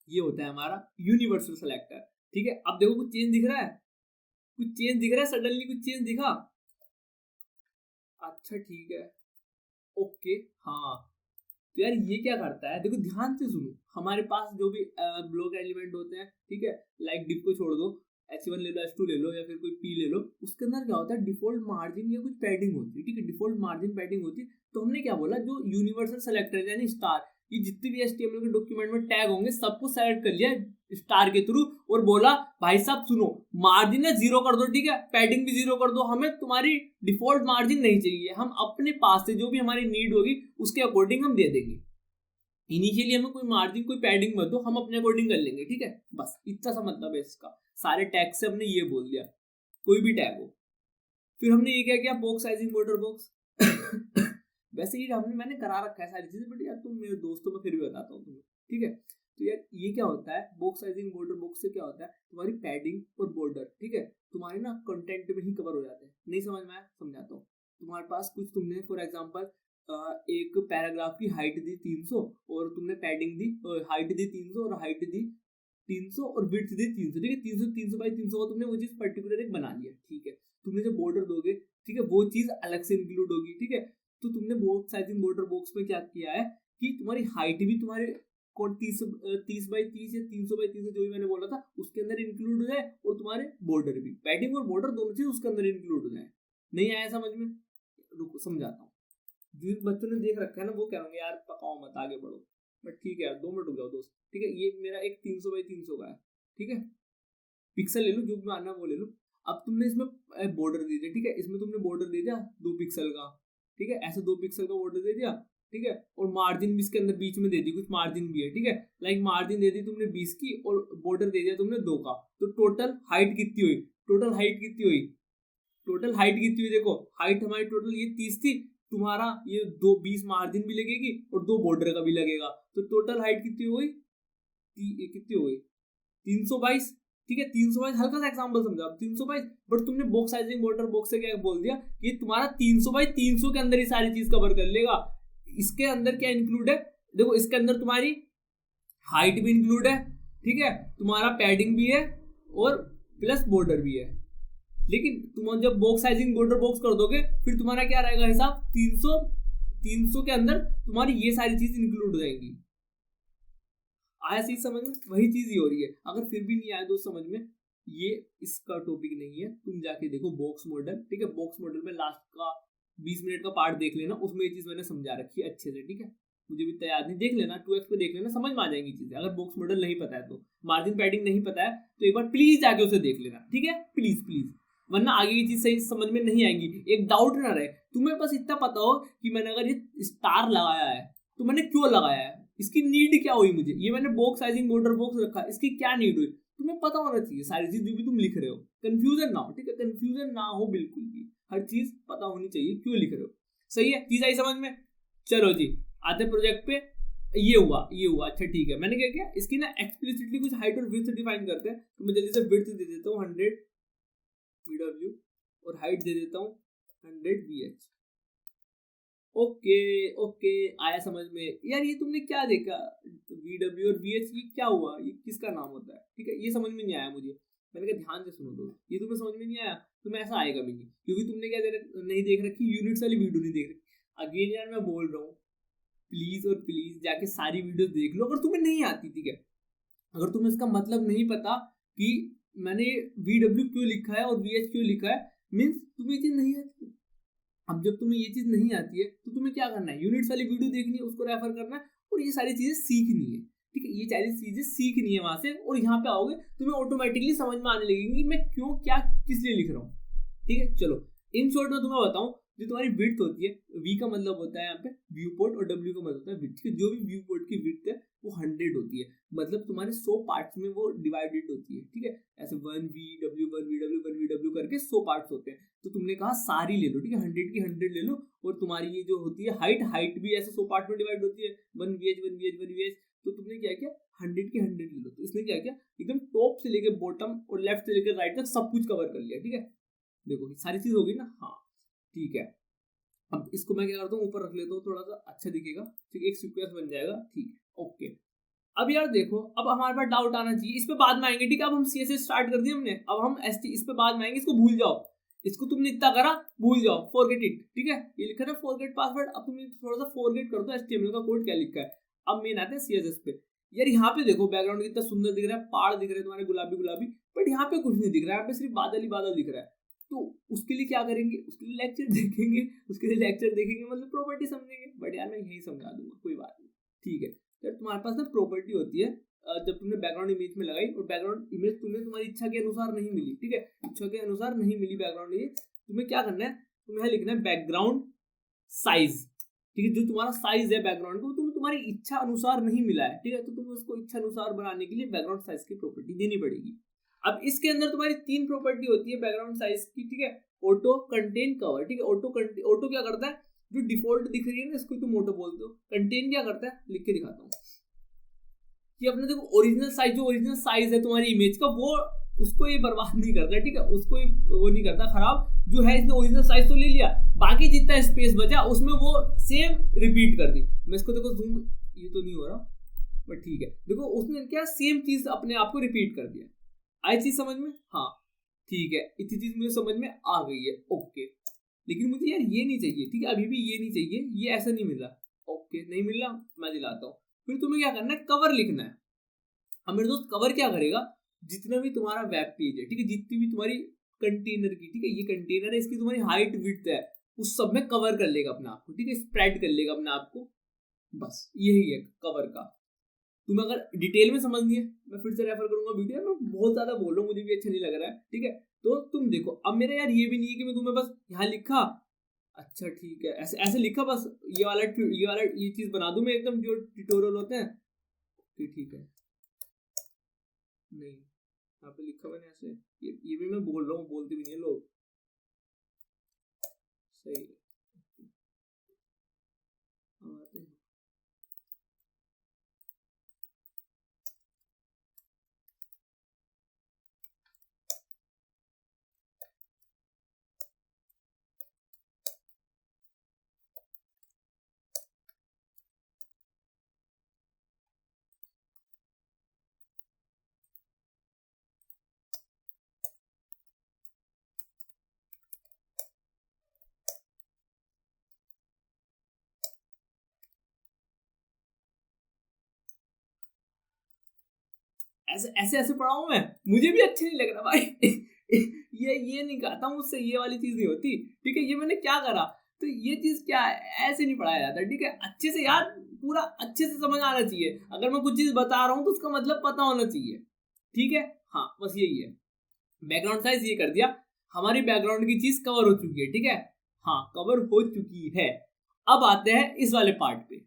ये होता है हमारा यूनिवर्सल सेलेक्टर, ठीक है। अब देखो कुछ चेंज दिख रहा है, कुछ चेंज दिख रहा है, सडनली कुछ चेंज दिखा। अच्छा ठीक है, ओके, हाँ। तो यार ये क्या करता है, देखो ध्यान से सुनो, हमारे पास जो भी ब्लॉक एलिमेंट होते हैं, ठीक है, लाइक डिव को छोड़ दो, H1 ले लो, H2 ले लो, या फिर कोई P ले लो, उसके अंदर क्या होता है, डिफॉल्ट मार्जिन या कुछ पैडिंग होती है, ठीक है, डिफॉल्ट मार्जिन पैडिंग होती है। तो हमने क्या बोला, जो यूनिवर्सल सेलेक्टर यानी स्टार, ये जितने भी HTML के डॉक्यूमेंट में टैग होंगे सबको सेलेक्ट कर लिया स्टार के थ्रू, और बोला भाई साहब सुनो, मार्जिन है 0 कर दो, ठीक है, पैडिंग भी 0 कर दो, हमें तुम्हारी डिफॉल्ट मार्जिन नहीं चाहिए, हम अपने पास से जो भी हमारी नीड होगी उसके अकॉर्डिंग हम दे देंगे। इनिशियली हमें कोई मार्जिन, कोई पैडिंग मत दो, हम अपने अकॉर्डिंग कर लेंगे, ठीक है। बस इतना सा मतलब है इसका। सारे टैग से हमने ये बोल दिया, कोई भी टैग हो। फिर हमने ये क्या किया, बॉक्स साइजिंग बॉर्डर बॉक्स वैसे ही मैंने करा रखा है सारी चीजें, बट यार तुम मेरे दोस्तों में फिर भी बताता हूँ तुम्हें, ठीक है। तो यार ये क्या होता है, बॉक्स साइजिंग बॉर्डर बॉक्स से क्या होता है, तुम्हारी पैडिंग और बॉर्डर, ठीक है, तुम्हारे ना कंटेंट में ही कवर हो जाते हैं। नहीं समझ में आया, समझाता हूँ। तुम्हारे पास कुछ, तुमने फॉर एग्जाम्पल एक पैराग्राफ की हाइट दी 300 और तुमने पैडिंग दी, हाइट दी 300 और हाइट दी 300 और विड्थ दी 300, ठीक है, 300 बाई 300 का तुमने वो चीज पर्टिकुलर एक बना लिया, ठीक है। तुमने जब बॉर्डर दोगे, ठीक है, वो चीज अलग से इंक्लूड होगी, ठीक है। तो तुमने बॉक्स साइजिंग बॉर्डर बॉक्स में क्या किया है कि तुम्हारी हाइट भी तुम्हारे 30 बाई 30 या 300 बाई 300 जो भी मैंने बोला था उसके अंदर इंक्लूड हो जाए, और तुम्हारे बॉर्डर भी, पैडिंग और बॉर्डर दोनों चीज उसके अंदर इंक्लूड हो जाए। नहीं आया समझ में? रुको समझाता हूँ। जिन बच्चों ने देख रखा है ना वो कह रहे यार पकाओ मत, आगे बढ़ो, बट ठीक है यार 2 मिनट रुक जाओ दोस्त, ठीक है। ये मेरा एक 300 बाई 300 का है, ठीक है, पिक्सल ले लो, जो भी मानना वो ले लो। अब तुमने इसमें बॉर्डर दे दिया, ठीक है, इसमें तुमने बॉर्डर दे दिया 2 पिक्सल का, ठीक है, ऐसे 2 पिक्सल का बॉर्डर दे दिया, ठीक है, और मार्जिन भी इसके अंदर बीच में दे दी, कुछ मार्जिन भी है, ठीक है, लाइक मार्जिन दे दी तुमने 20 की और बॉर्डर दे दिया तुमने 2 का। तो टोटल हाइट कितनी हुई, टोटल हाइट कितनी हुई, टोटल हाइट कितनी हुई, देखो हाइट हमारी टोटल ये 30 थी, तुम्हारा ये 20 मार्जिन भी लगेगी और 2 बॉर्डर का भी लगेगा, तो टोटल हाइट कितनी हो गई, कितनी हो गई 322, ठीक है। 322 हल्का सा एग्जांपल समझा, 322, बट तुमने बॉक्स साइजिंग बॉर्डर बॉक्स से क्या बोल दिया कि तुम्हारा 300 बाई 300 के अंदर ही सारी चीज कवर कर लेगा। इसके अंदर क्या इंक्लूड है, देखो इसके अंदर तुम्हारी हाइट भी इंक्लूड है, ठीक है, तुम्हारा पैडिंग भी है और प्लस बॉर्डर भी है। लेकिन तुम जब बॉक्स साइजिंग बॉर्डर बॉक्स कर दोगे फिर तुम्हारा क्या रहेगा हिसाब, 300 के अंदर तुम्हारी ये सारी चीज इंक्लूड हो जाएंगी, आया चीज समझ में? वही चीज ही हो रही है। अगर फिर भी नहीं आया दोस्त समझ में, ये इसका टॉपिक नहीं है, तुम जाके देखो बॉक्स मॉडल, ठीक है? बॉक्स मॉडल में लास्ट का 20 मिनट का पार्ट देख लेना, उसमें ये चीज मैंने समझा रखी है अच्छे से, ठीक है? मुझे भी इतना याद नहीं, देख लेना 2x पे देख लेना, समझ में आ जाएंगी चीजें। अगर बॉक्स मॉडल नहीं पता है तो, मार्जिन पैडिंग नहीं पता है तो एक बार प्लीज जाके उसे देख लेना, ठीक है? प्लीज प्लीज, वरना आगे की चीज सही समझ में नहीं आएगी। एक डाउट ना रहे, तुम्हें बस इतना पता हो कि मैंने अगर ये स्टार लगाया है तो मैंने क्यों लगाया है, इसकी नीड क्या हुई मुझे, ये मैंने बॉक्स साइजिंग बॉर्डर बॉक्स रखा, इसकी क्या नीड हुई, तुम्हें पता होना चाहिए सारी चीज जो भी तुम लिख रहे हो। कंफ्यूजन ना हो, ठीक है? कंफ्यूजन ना हो बिल्कुल भी, हर चीज पता होनी चाहिए क्यों लिख रहे हो। सही है, चीज आई समझ में? चलो जी, आते प्रोजेक्ट पे। ये हुआ, अच्छा ठीक है। मैंने क्या किया, इसकी ना एक्सप्लिसिटली कुछ हाइट और विड्थ डिफाइन करते हैं, तो मैं जल्दी से विड्थ दे देता हूँ 100 VW और हाइट दे देता हूँ 100 VH। ओके ओके, आया समझ में? यार ये तुमने क्या देखा, VW और VH, ये क्या हुआ, ये किसका नाम होता है, ठीक है? ये समझ में नहीं आया मुझे। मैंने कहा ध्यान से सुनो दोस्त, ये तुम्हें समझ में नहीं आया, तुम्हें ऐसा आएगा भी नहीं, क्योंकि तुमने क्या नहीं देख रखी, यूनिट्स वाली वीडियो नहीं देख रखी। अगेन यार मैं बोल रहा हूँ, प्लीज और प्लीज जाके सारी वीडियो देख लो, अगर तुम्हें नहीं आती, ठीक है? अगर तुम्हें इसका मतलब नहीं पता कि मैंने VW क्यों लिखा है और VH क्यों लिखा है, मीन्स तुम्हें ये चीज नहीं आती। अब जब तुम्हें ये चीज नहीं आती है तो तुम्हें क्या करना है, यूनिट्स वाली वीडियो देखनी है, उसको रेफर करना है और ये सारी चीजें सीखनी है, ठीक है? ये सारी चीजें सीखनी है वहां से, और यहाँ पे आओगे तुम्हें ऑटोमेटिकली समझ में आने लगेगी कि मैं क्यों क्या किस लिए लिख रहा हूँ, ठीक है? चलो इन शॉर्ट में तुम्हें बताऊं, जो तुम्हारी विड्थ होती है, V का मतलब होता है यहाँ पे व्यू पोर्ट और W का मतलब होता है विड्थ, जो भी व्यू पोर्ट की विड्थ है वो 100 होती है, मतलब तुम्हारे 100 पार्ट्स में वो डिवाइडेड होती है, ठीक है? ऐसे 1VW 1VW 1VW करके 100 पार्ट्स होते हैं, तो तुमने कहा सारी ले लो, ठीक है? 100 की 100 ले लो, और तुम्हारी ये जो होती है हाइट भी ऐसे 100 पार्ट में डिवाइड होती है, 1VH 1VH 1VH, तो तुमने क्या किया, 100 की 100 ले लो। तो इसने क्या किया, एकदम टॉप से लेके बॉटम और लेफ्ट से लेकर राइट तक सब कुछ कवर कर लिया, ठीक है? देखो सारी चीज होगी ना, हाँ ठीक है। अब इसको मैं क्या करता हूँ, ऊपर रख लेता हूँ, थोड़ा सा अच्छा दिखेगा, ठीक है? एक सीक्वेंस बन जाएगा, ठीक है? ओके। अब यार देखो, अब हमारे पास डाउट आना चाहिए, इस पे बाद में आएंगे, ठीक है? अब हम CSS स्टार्ट कर दिया हमने, अब हम ST इस पे बाद में आएंगे, इसको भूल जाओ, इसको तुमने इतना करा भूल जाओ, फॉरगेट इट, ठीक है? ये लिखा है फॉरगेट पासवर्ड, अब तुम थोड़ा सा फॉरगेट कर दो HTML का कोड क्या लिखा है। अब मेन आते हैं CSS पे। यार यहाँ पे देखो बैकग्राउंड कितना सुंदर दिख रहा है, पहाड़ दिख रहे हैं तुम्हारे गुलाबी गुलाबी, बट यहाँ पे कुछ नहीं दिख रहा है, यहाँ पे सिर्फ बादल ही बादल दिख रहा है। तो उसके लिए क्या करेंगे, उसके लिए लेक्चर देखेंगे, मतलब प्रॉपर्टी समझेंगे, बट यार मैं यही समझा दूंगा, कोई बात नहीं, ठीक है? यार तुम्हारे पास ना प्रॉपर्टी होती है, जब तुमने बैकग्राउंड इमेज में लगाई और बैकग्राउंड इमेज तुम्हें तुम्हारी इच्छा के अनुसार नहीं मिली, ठीक है? इच्छा के अनुसार नहीं मिली बैकग्राउंड इमेज, तुम्हें क्या करना है, तुम्हें लिखना है बैकग्राउंड साइज, ठीक है? जो तुम्हारा साइज है बैकग्राउंड को, तुम्हें तुम्हारी इच्छा अनुसार नहीं मिला है, ठीक है? तो तुम्हें उसको इच्छा अनुसार बनाने के लिए बैकग्राउंड साइज की प्रॉपर्टी देनी पड़ेगी। अब इसके अंदर तुम्हारी 3 प्रॉपर्टी होती है बैकग्राउंड साइज की, ठीक है? ऑटो, कंटेन, कवर, ठीक है? ऑटो क्या करता है, जो डिफॉल्ट दिख रही है ना इसको तुम ऑटो बोलते हो। कंटेन क्या करता है, लिख के दिखाता हूँ कि अपने देखो ओरिजिनल साइज, जो ओरिजिनल साइज है तुम्हारी इमेज का, वो उसको ये बर्बाद नहीं करता, ठीक है? उसको ये वो नहीं करता खराब, जो है इसने ओरिजिनल साइज तो ले लिया, बाकी जितना स्पेस बचा उसमें वो सेम रिपीट कर दी। मैं इसको देखो जूम, ये तो नहीं हो रहा बट ठीक है, देखो उसने क्या सेम चीज अपने आप को रिपीट कर दिया। आई चीज समझ में? हाँ ठीक है, इतनी चीज मुझे समझ में आ गई है, ओके। लेकिन मुझे यार ये नहीं चाहिए, ठीक है? अभी भी ये नहीं चाहिए, ये ऐसा नहीं मिल रहा, ओके नहीं मिल रहा, मैं दिलाता हूँ। फिर तुम्हें क्या करना है, कवर लिखना है। अब मेरे दोस्त कवर क्या करेगा, जितना भी तुम्हारा वेब पेज है, ठीक है? जितनी भी तुम्हारी कंटेनर की, ठीक है? ये कंटेनर है, इसकी तुम्हारी हाइट विड्थ है, उस सब में कवर कर लेगा अपने आप को, ठीक है? स्प्रेड कर लेगा अपने आप को, बस यही है कवर का। तुम्हें अगर डिटेल में समझनी है, मैं फिर से रेफर करूंगा वीडियो, मैं बहुत ज्यादा बोल रहा हूँ, मुझे भी अच्छा नहीं लग रहा है, ठीक है? तो तुम देखो, अब मेरा यार ये भी नहीं है कि मैं तुम्हें बस यहाँ लिखा, अच्छा ठीक है, ऐसे ऐसे लिखा, बस ये वाला ये चीज बना दूं मैं एकदम, जो ट्यूटोरियल होते हैं, ठीक है? नहीं, यहाँ पे लिखा मैंने ऐसे, ये भी मैं बोल रहा हूँ, बोलते भी नहीं है लोग, सही है। आते हैं ऐसे ऐसे ऐसे पढ़ा हूं मैं, मुझे भी अच्छे नहीं लग रहा भाई। ये नहीं कहता मुझसे, ये वाली चीज नहीं होती, ठीक है। ये मैंने क्या करा, तो ये चीज क्या है, ऐसे नहीं पढ़ाया जाता, ठीक है। अच्छे से यार पूरा अच्छे से समझ आना चाहिए, अगर मैं कुछ चीज बता रहा हूँ तो उसका मतलब पता होना चाहिए, ठीक है। हाँ बस यही है। बैकग्राउंड साइज ये कर दिया, हमारी बैकग्राउंड की चीज कवर हो चुकी है, ठीक है। हाँ कवर हो चुकी है। अब आते हैं इस वाले पार्ट पे,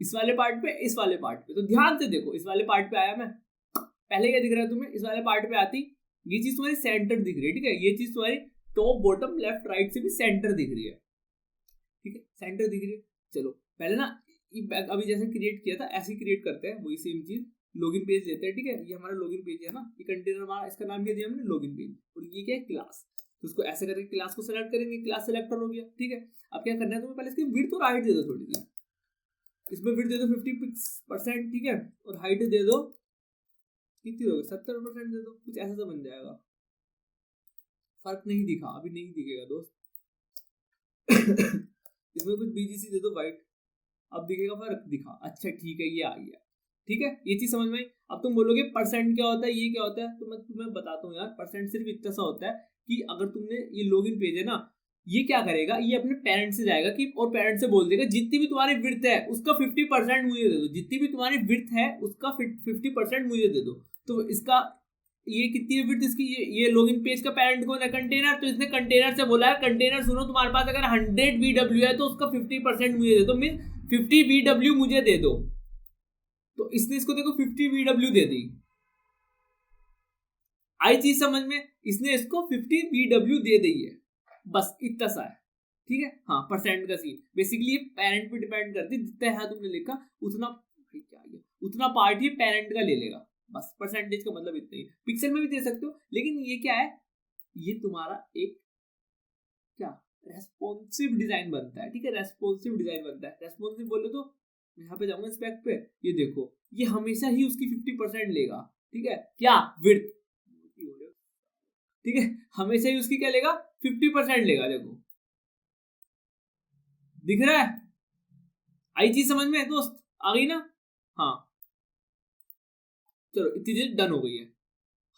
इस वाले पार्ट पे, इस वाले पार्ट पे। तो ध्यान से देखो, इस वाले पार्ट पे आया मैं, पहले क्या दिख रहा है तुम्हें, इस वाले पार्ट पे आती ये चीज तुम्हारी सेंटर दिख रही है, ठीक है। ये चीज तुम्हारी टॉप बॉटम लेफ्ट राइट से भी सेंटर दिख रही है, ठीक है, सेंटर दिख रही है। चलो पहले ना अभी जैसे क्रिएट किया था ऐसे क्रिएट करते हैं, वही सेम चीज। लॉगिन पेज लेते हैं, ठीक है। ये हमारा लॉगिन पेज है ना, ये कंटेनर हमारा, इसका नाम क्या दिया हमने, लॉगिन पेज। और ये क्या है, क्लास। तो उसको ऐसे करके क्लास को सेलेक्ट करेंगे, क्लास सेलेक्टर हो गया, ठीक है। अब क्या करना है तुम्हें, पहले इसकी विड्थ और हाइट दे दो थोड़ी सी, इसमें विड्थ दे दो 50%, ठीक है। और हाइट दे दो कितनी दोगे, 70% दे दो, कुछ ऐसा सा बन जाएगा। फर्क नहीं दिखा, अभी नहीं दिखेगा दोस्त। इसमें कुछ बीजीसी दे दो वाइट, अब दिखेगा फर्क, दिखा, अच्छा ठीक है, ये आ गया, ठीक है। ये चीज समझ में आई। अब तुम बोलोगे परसेंट क्या होता है, ये क्या होता है, तो मैं तुम्हें बताता हूँ यार। परसेंट सिर्फ इतना सा होता है कि अगर तुमने ये लॉगिन पेज है ना, ये क्या करेगा, ये अपने पेरेंट्स से जाएगा कि, और पेरेंट्स से बोल देगा जितनी भी तुम्हारी विड्थ है उसका 50% मुझे दे दो, जितनी भी तुम्हारी विड्थ है उसका 50% मुझे दे दो। तो इसका ये कितनी है विड्थ इसकी, ये लॉगिन पेज का पेरेंट कौन है, कंटेनर। तो इसने कंटेनर से बोला है, कंटेनर सुनो तुम्हारे पास अगर 100 VW है तो उसका 50% मुझे दे दो, मीन 50 VW मुझे दे दो। तो इसने इसको देखो 50 VW दे दी, आई चीज समझ में, इसने इसको 50 VW दे दी है, बस इतना सा है, ठीक है। हाँ परसेंट का सीन बेसिकली ये पेरेंट पे डिपेंड करती है, जितना है तुमने लिखा उतना, क्या है उतना पार्ट ही पेरेंट का ले लेगा, बस परसेंटेज का मतलब इतना ही। पिक्सल में भी दे सकते हो, लेकिन ये क्या है, ये तुम्हारा एक क्या रेस्पॉन्सिव डिजाइन बनता है, ठीक है। रेस्पॉन्सिव डिजाइन बनता है, रेस्पॉन्सिव बोले तो यहाँ पे जाऊंगा स्पेक पे, ये देखो ये हमेशा ही उसकी 50% लेगा, ठीक है। क्या विड्थ, ठीक है, हमेशा ही उसकी क्या लेगा, 50% लेगा। देखो दिख रहा है, आई चीज समझ में दोस्त, आ गई ना। हाँ चलो इतनी चीज डन हो गई है।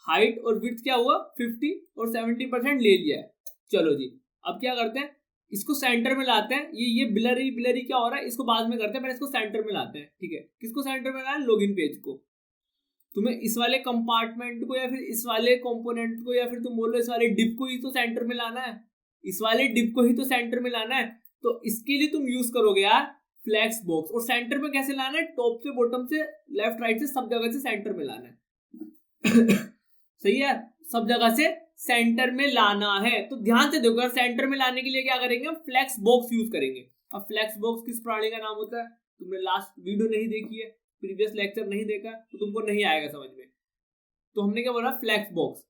हाइट और विड्थ क्या हुआ, 50 और 70% ले लिया है। चलो जी अब क्या करते हैं, इसको सेंटर में लाते हैं। ये ब्लरी ब्लरी क्या हो रहा है, इसको बाद में करते हैं, पहले इसको सेंटर में लाते हैं, ठीक है। किसको सेंटर में लाना है, लॉगिन पेज को। तुम्हें इस वाले कंपार्टमेंट को या फिर इस वाले कंपोनेंट को या फिर तुम बोलो इस वाले डिप को ही तो सेंटर में लाना है, इस वाले डिप को ही तो सेंटर में लाना है। तो इसके लिए तुम यूज करोगे यार फ्लेक्स बॉक्स। और सेंटर में कैसे लाना है, टॉप से बॉटम से लेफ्ट राइट से सब जगह से सेंटर में लाना है। सही है, सब जगह से सेंटर में लाना है। तो ध्यान से देखो, सेंटर में लाने के लिए क्या करेंगे, हम फ्लेक्स बॉक्स यूज करेंगे। अब फ्लेक्स बॉक्स किस प्राणी का नाम होता है, तुमने लास्ट वीडियो नहीं देखी है, प्रीवियस लेक्चर नहीं देखा तो तुमको नहीं आएगा समझ में। तो हमने क्या बोला, फ्लेक्स बॉक्स।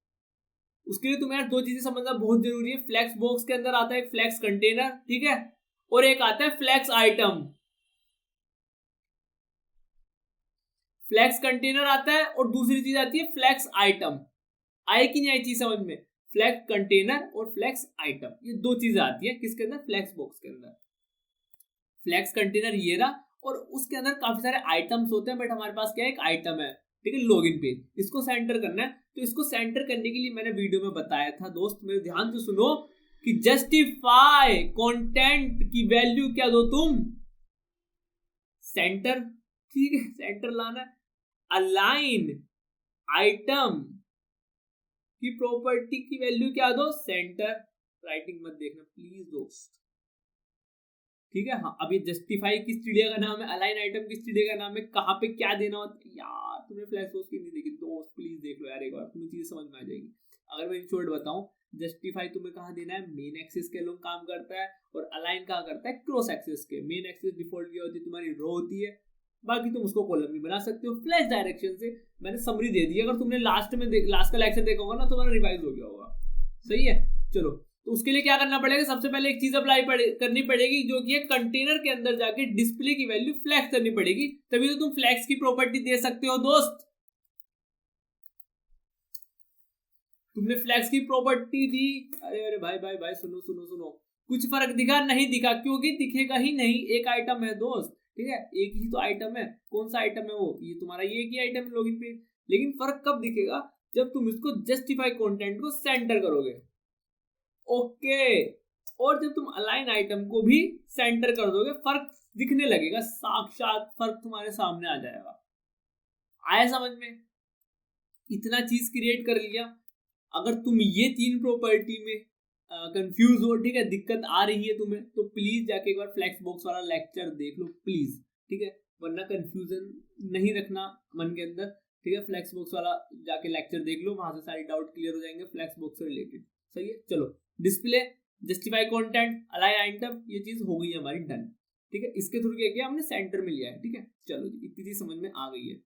उसके लिए तुम्हें दो चीजें समझना बहुत जरूरी है। फ्लेक्स बॉक्स के अंदर आता है एक फ्लेक्स कंटेनर, ठीक है, और एक आता है फ्लेक्स आइटम। फ्लेक्स कंटेनर आता है और दूसरी चीज आती है फ्लेक्स आइटम। आए कि नहीं आई चीज समझ में, फ्लेक्स कंटेनर और फ्लेक्स आइटम, ये दो चीजें आती है किसके अंदर, फ्लेक्स बॉक्स के अंदर। फ्लेक्स कंटेनर ये रहा, और उसके अंदर काफी सारे आइटम्स होते हैं, बट हमारे पास क्या है, एक आइटम है, ठीक है, लॉगिन पेज। इसको सेंटर करना है। तो इसको सेंटर करने के लिए मैंने वीडियो में बताया था दोस्त, मेरे ध्यान से सुनो, कि जस्टिफाई कंटेंट की वैल्यू क्या दो तुम, सेंटर, ठीक है, सेंटर लाना। अलाइन आइटम की प्रॉपर्टी की वैल्यू क्या दो, सेंटर। राइटिंग मत देखना प्लीज दोस्त, ठीक है। हाँ अब ये जस्टिफाई किस चिड़िया का नाम है, अलाइन आइटम किस चिड़िया का नाम है, कहाँ पे क्या देना होता है यार, तुमने फ्लैश की नहीं देखी दोस्त, प्लीज देख लो यार एक बार, तुम्हें चीजें समझ में आ जाएगी। अगर मैं इन शॉर्ट बताऊं, जस्टिफाई तुम्हें कहाँ देना है, मेन एक्सिस के लोग काम करता है, और अलाइन कहाँ करता है, क्रॉस एक्सिस के। मेन एक्सिस डिफॉल्ट क्या होती है, तुम्हारी रो होती है, बाकी तुम उसको कॉलम भी बना सकते हो फ्लैश डायरेक्शन से। मैंने समरी दे दी, अगर तुमने लास्ट का लेक्चर देखा होगा ना, तुम्हारा रिवाइज हो गया होगा, सही है। चलो तो उसके लिए क्या करना पड़ेगा, सबसे पहले एक चीज अप्लाई करनी पड़ेगी, जो कि कंटेनर के अंदर जाके डिस्प्ले की वैल्यू फ्लैक्स करनी पड़ेगी, तभी तो तुम फ्लैक्स की प्रॉपर्टी दे सकते हो दोस्त। तुमने फ्लैक्स की प्रॉपर्टी दी, अरे अरे भाई भाई भाई सुनो सुनो सुनो, कुछ फर्क दिखा, नहीं दिखा, क्योंकि दिखेगा ही नहीं, एक आइटम है दोस्त, ठीक है, एक ही तो आइटम है। कौन सा आइटम है वो, ये तुम्हारा ये एक ही आइटम है लॉगिन पेज। लेकिन फर्क कब दिखेगा, जब तुम इसको जस्टिफाई कंटेंट को सेंटर करोगे। ओके, और जब तुम अलाइन आइटम को भी सेंटर कर दोगे, फर्क दिखने लगेगा, साक्षात फर्क तुम्हारे सामने आ जाएगा। आया समझ में? इतना चीज क्रिएट कर लिया। अगर तुम ये 3 प्रॉपर्टी में कंफ्यूज हो, ठीक है, दिक्कत आ रही है तुम्हें, तो प्लीज जाके एक बार फ्लेक्स बॉक्स वाला लेक्चर देख लो प्लीज, ठीक है, वरना कंफ्यूजन नहीं रखना मन के अंदर, ठीक है। फ्लेक्स बॉक्स वाला जाके लेक्चर देख लो, वहां से सारी डाउट क्लियर हो जाएंगे फ्लेक्स बॉक्स से रिलेटेड। सही है, चलो display, justify content, align item, ये चीज हो गई है हमारी डन, ठीक है। इसके थ्रू क्या किया हमने, सेंटर में लिया है, ठीक है। चलो जी, इतनी चीज समझ में आ गई है।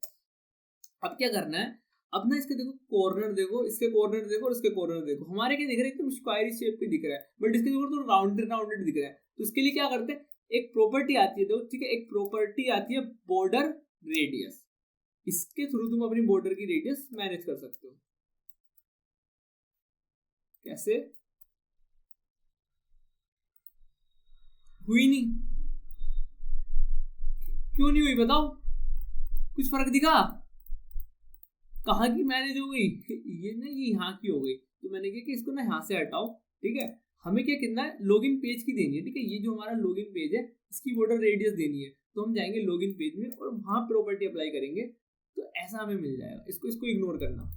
अब क्या करना है, अब ना इसके देखो कॉर्नर देखो, इसके कॉर्नर देखो और इसके कॉर्नर देखो, हमारे क्या दिख रहा है, एकदम स्क्वायरी शेप पे दिख रहा है, बट इसके देखो तो राउंडेड राउंडेड दिख रहा है। तो इसके लिए क्या करते हैं, एक प्रॉपर्टी आती है, देखो, ठीक है, एक प्रॉपर्टी आती है बॉर्डर रेडियस। इसके थ्रू तुम अपनी बॉर्डर की रेडियस मैनेज कर सकते हो। कैसे? हुई नहीं? क्यों नहीं हुई बताओ? कुछ फर्क दिखा? कहाँ की मैनेज हो गई? ये ना, ये यहाँ की हो गई। तो मैंने कहा कि इसको ना यहाँ से हटाओ, ठीक है। हमें क्या करना है, लॉगिन पेज की देनी है, ठीक है। ये जो हमारा लॉगिन पेज है, इसकी बॉर्डर रेडियस देनी है। तो हम जाएंगे लॉगिन पेज में और वहां प्रॉपर्टी अप्लाई करेंगे, तो ऐसा हमें मिल जाएगा। इसको इग्नोर करना।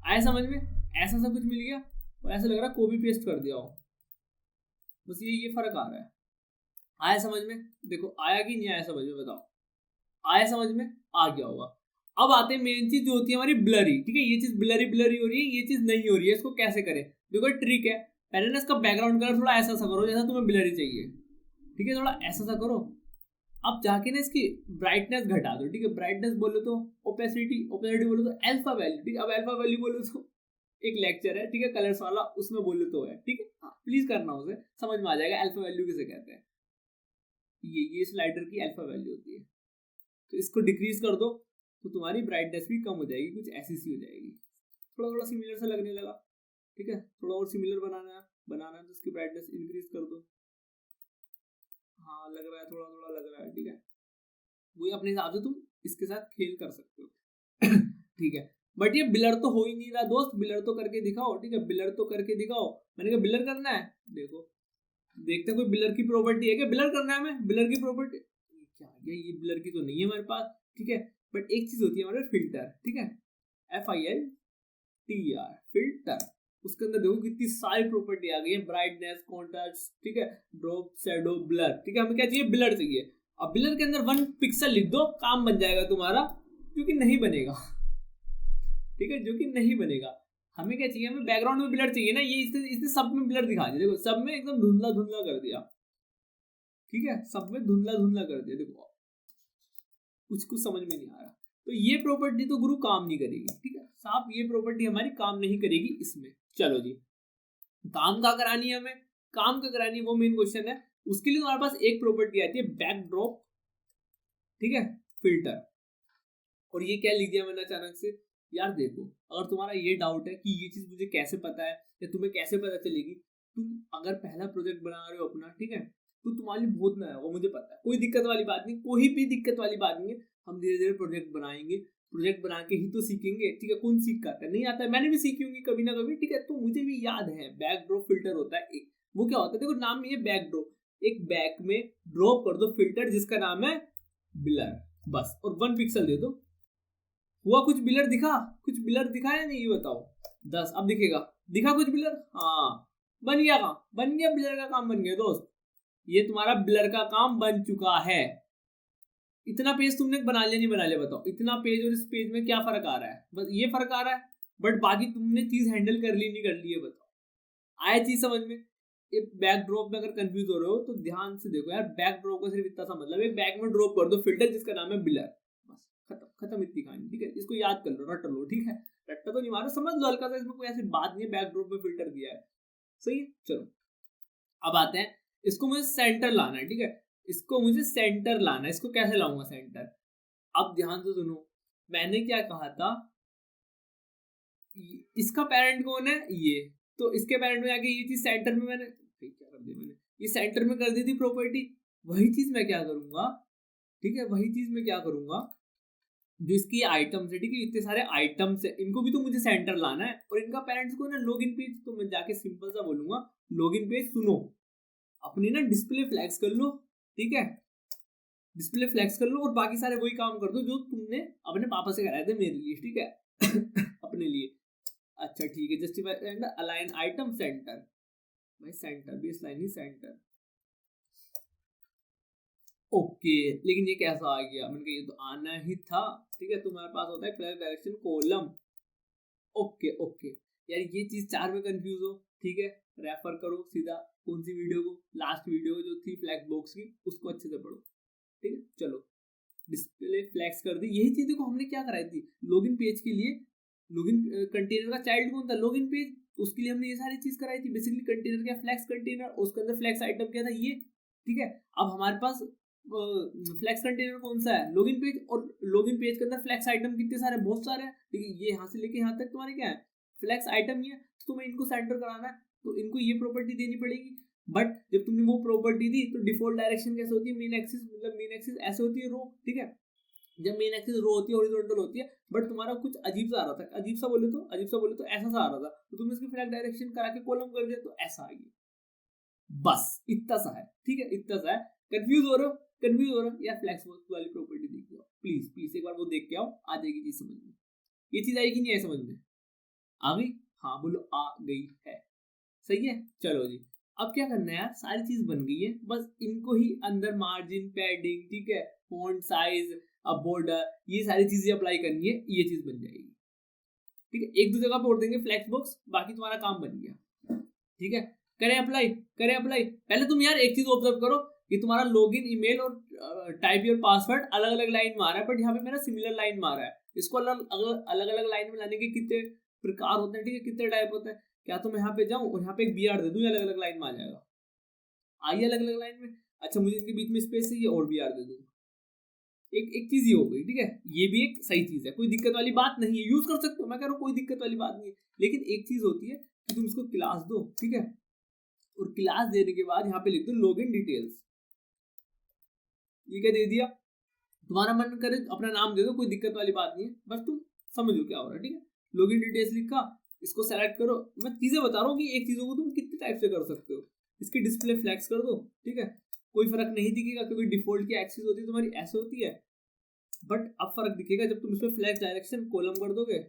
आया समझ में? ऐसा सब कुछ मिल गया और ऐसा लग रहा है कॉपी पेस्ट कर दिया हो, बस ये फर्क आ रहा है। आया समझ में? देखो आया कि नहीं आया समझ में, बताओ। आया समझ में? आ गया होगा। अब आते हैं मेन चीज जो होती है हमारी ब्लरी, ठीक है। ये चीज ब्लरी ब्लरी हो रही है, ये चीज नहीं हो रही है, इसको कैसे करें? देखो ट्रिक है, पहले ना इसका बैकग्राउंड कलर थोड़ा ऐसा सा करो जैसा तुम्हें ब्लरी चाहिए, ठीक है, थोड़ा ऐसा सा करो। अब जाके ना इसकी ब्राइटनेस घटा दो, ठीक है। ब्राइटनेस बोलो तो ओपेसिटी, ओपेसिटी बोलो तो अल्फा वैल्यू, ठीक है। अब अल्फा वैल्यू बोलो तो एक लेक्चर है, ठीक है, कलर्स वाला, उसमें बोलो तो है, ठीक है। हाँ, प्लीज करना, उसे समझ में आ जाएगा अल्फा वैल्यू किसे कहते हैं। ये स्लाइडर की अल्फा वैल्यू होती है। तो इसको डिक्रीज कर दो तो तुम्हारी ब्राइटनेस भी कम हो जाएगी, कुछ ऐसी सी हो जाएगी, थोड़ा थोड़ा सिमिलर सा लगने लगा, ठीक है। थोड़ा और सिमिलर बनाना है तो इसकी ब्राइटनेस इंक्रीज कर दो। हाँ, लग रहा है, थोड़ा थोड़ा लग रहा है, ठीक है। वही अपने हिसाब से तुम इसके साथ खेल कर सकते हो ठीक है। बट ये बिलर तो हो ही नहीं रहा दोस्त, बिलर तो करके दिखाओ, ठीक है, बिलर तो करके दिखाओ। मैंने कहा बिलर करना है, देखो देखते हैं कोई बिलर की प्रॉपर्टी है क्या। बिलर करना है हमें, बिलर की प्रॉपर्टी क्या है, ये बिलर की तो नहीं है हमारे पास, ठीक है। बट एक चीज होती है हमारे फिल्टर, ठीक है, FILTR, फिल्टर। उसके अंदर देखो कितनी सारी प्रॉपर्टी आ गई है, ब्राइटनेस, कॉन्ट्रास्ट, ठीक है, ड्रॉप, शैडो, ब्लर, ठीक है। हमें क्या चाहिए, ब्लर चाहिए। अब ब्लर के अंदर 1 पिक्सल लिख दो, काम बन जाएगा तुम्हारा, क्योंकि नहीं बनेगा ठीक है, जो कि नहीं बनेगा। हमें क्या चाहिए, हमें बैकग्राउंड में ब्लर चाहिए ना, ये इसने सब में ब्लर दिखा दिया, देखो सब में एकदम धुंधला धुंधला कर दिया, ठीक है, सब में धुंधला धुंधला कर दिया। देखो कुछ समझ में नहीं आ रहा, तो ये प्रॉपर्टी तो गुरु काम नहीं करेगी, ठीक है साहब, ये प्रॉपर्टी हमारी काम नहीं करेगी इसमें। चलो जी, काम का करानी है हमें, काम का करानी है, वो मेन क्वेश्चन है। उसके लिए हमारे पास एक प्रॉपर्टी आती है बैकड्रॉप, ठीक है, फिल्टर। और ये क्या लिख दिया मैंने अचानक से, यार देखो, अगर तुम्हारा ये डाउट है कि ये चीज मुझे कैसे पता है या तुम्हें कैसे पता चलेगी, तुम अगर पहला प्रोजेक्ट बना रहे हो अपना, ठीक है, तो तुम्हारे लिए बहुत नया होगा, मुझे पता है, कोई दिक्कत वाली बात नहीं, कोई भी दिक्कत वाली बात नहीं है। हम धीरे धीरे प्रोजेक्ट बनाएंगे, प्रोजेक्ट बना के ही तो सीखेंगे, ठीक है। कौन सीख का आता है, नहीं आता है, मैंने भी सीखी होंगी कभी ना कभी, ठीक है। तो मुझे भी याद है बैकड्रॉप फिल्टर होता है एक, वो क्या होता है, देखो नाम में ये बैकड्रॉप, एक बैक में ड्रॉप कर दो फिल्टर जिसका नाम है ब्लर, बस, और 1 पिक्सल दे दो। हुआ कुछ ब्लर दिखा, कुछ ब्लर दिखा या नहीं, ये बताओ। 10, अब दिखेगा, दिखा कुछ ब्लर, हाँ बन गया काम, बन गया, ब्लर का काम बन गया दोस्त, ये तुम्हारा ब्लर का काम बन चुका है। इतना पेज तुमने बना लिया नहीं बना लिया, बताओ, इतना पेज और इस पेज में क्या फर्क आ रहा है, बस ये फर्क आ रहा है, बट बाकी तुमने चीज हैंडल कर ली नहीं कर ली है, बताओ आया चीज समझ में। ये बैक ड्रॉप में अगर कंफ्यूज हो रहे हो तो ध्यान से देखो यार, बैक ड्रॉप का सिर्फ इतना सा मतलब, एक बैक में ड्रॉप कर दो फिल्टर जिसका नाम है ब्लर, बस खत्म खत्म, इतनी कहानी, ठीक है। इसको याद कर लो, रट लो, ठीक है, रट्टा तो नहीं मारो, समझ लो हल्का सा, इसमें कोई ऐसी बात नहीं है, बैक ड्रॉप में फिल्टर दिया है, सही है। चलो अब आते हैं, इसको मुझे सेंटर लाना है, ठीक है, इसको मुझे सेंटर लाना है, इसको कैसे लाऊंगा सेंटर। अब ध्यान से सुनो, मैंने क्या कहा था, इसका पेरेंट कौन है, ये, तो इसके पेरेंट में आके ये चीज सेंटर में मैंने क्या कर दिया, मैंने ये सेंटर में कर दी थी प्रॉपर्टी, वही चीज मैं क्या करूंगा, ठीक है, वही चीज मैं क्या करूंगा, जो इसकी आइटम्स है, ठीक है, इतने सारे आइटम्स है, इनको भी तो मुझे सेंटर लाना है, और इनका पेरेंट्स को ना लॉगिन पेज, तो मैं जाके सिंपल सा बोलूंगा लॉगिन पेज सुनो, अपनी ना डिस्प्ले फ्लैक्स कर लो, ठीक है, डिस्प्ले फ्लैक्स कर लो, और बाकी सारे वही काम कर दो जो तुमने अपने पापा से कराए थे मेरे लिए, ठीक है अपने लिए। अच्छा ठीक है, justify and align item centre, भाई सेंटर बेस लाइन ही सेंटर, ओके। लेकिन ये कैसा आ गया, मैंने कहा ये तो आना ही था, ठीक है, तुम्हारे पास होता है flag direction column, okay okay. यार ये चीज 4 में कंफ्यूज हो, ठीक है, रेफर करो सीधा कौन सी वीडियो को, लास्ट वीडियो जो थी फ्लैक्स बॉक्स की, उसको अच्छे से पढ़ो, ठीक है। चलो डिस्प्ले फ्लैक्स कर दी, यही चीज देखो हमने क्या कराई थी लॉगिन पेज के लिए, लॉगिन कंटेनर का चाइल्ड कौन था, लॉगिन पेज, उसके लिए हमने ये सारी चीज कराई थी, बेसिकली कंटेनर क्या फ्लैक्स कंटेनर, उसके अंदर फ्लैक्स आइटम क्या था ये, ठीक है। अब हमारे पास फ्लैक्स कंटेनर कौन सा है, लॉगिन पेज, और लॉगिन पेज के अंदर फ्लैक्स आइटम कितने सारे, बहुत सारे हैं, ठीक है, ये यहाँ से लेके यहाँ तक तुम्हारे क्या है फ्लैक्स आइटम ही है, तो तुम्हें इनको सेंटर कराना है, तो इनको ये प्रॉपर्टी देनी पड़ेगी। बट जब तुमने वो प्रॉपर्टी दी तो डिफॉल्ट डायरेक्शन कैसे होती है, मेन एक्सिस, मतलब मेन एक्सिस ऐसे होती है रो, ठीक है, जब मेन एक्सिस रो होती है हॉरिजॉन्टल होती है, बट तुम्हारा कुछ अजीब सा आ रहा था, अजीब सा बोले तो ऐसा सा आ रहा था, तो तुमने इसकी फ्लैग डायरेक्शन करा के कॉलम कर दिया तो ऐसा आ गया, बस इतना सा है, ठीक है, इतना सा है। कंफ्यूज हो रहे हो, कंफ्यूज हो रहे हो, या फ्लैक्स वाली प्रॉपर्टी देख लो प्लीज, प्लीज एक बार वो देख के आओ, आ जाएगी चीज समझ में। ये चीज आई कि नहीं आई समझ में, आ गई, हाँ बोलो आ गई है, सही है। चलो जी, अब क्या करना है यार, सारी चीज बन गई है, बस इनको ही अंदर मार्जिन, पैडिंग, ठीक है, फॉन्ट साइज, अब बॉर्डर, ये सारी चीजें अप्लाई करनी है, ये चीज बन जाएगी, ठीक है। एक दो जगह पे और देंगे फ्लैक्स बॉक्स, बाकी तुम्हारा काम बन गया, ठीक है। करें अप्लाई, करें अप्लाई। पहले तुम यार एक चीज ऑब्जर्व करो, कि तुम्हारा लॉगिन ईमेल और टाइप योर पासवर्ड अलग अलग लाइन में आ रहा है, बट यहाँ पे मेरा सिमिलर लाइन में आ रहा है, इसको अलग अलग लाइन में लाने के कितने प्रकार होते हैं, ठीक है, कितने टाइप होते हैं, क्या तो मैं यहाँ पे जाऊँ और यहाँ पे एक बी आर दे दूँ, अलग अलग लाइन में आ जाएगा, आइए अलग अलग लाइन में, अच्छा मुझे इनके बीच में स्पेस है, ये और बी आर दे दूँ, एक चीज ये हो गई, ठीक है, ये भी एक सही चीज है, कोई दिक्कत वाली बात नहीं है, यूज कर सकते हो, मैं कह रहा हूँ कोई दिक्कत वाली बात नहीं है। लेकिन एक चीज होती है कि तुम इसको क्लास दो, ठीक है, और क्लास देने के बाद यहाँ पे लिख दो लॉगिन डिटेल्स, ये क्या दे दिया, तुम्हारा मन करे अपना नाम दे दो, कोई दिक्कत वाली बात नहीं है, बस तुम समझो क्या हो रहा है, ठीक है। लॉगिन डिटेल्स लिखा, इसको सेलेक्ट करो, मैं चीजें बता रहा हूँ कि एक चीजों को तुम कितने टाइप से कर सकते हो, इसकी डिस्प्ले फ्लैक्स कर दो, ठीक है, कोई फर्क नहीं दिखेगा, क्योंकि डिफॉल्ट की एक्सिस होती है तुम्हारी ऐसे होती है, बट अब फर्क दिखेगा जब तुम इसमें फ्लैक्स डायरेक्शन कॉलम कर दोगे,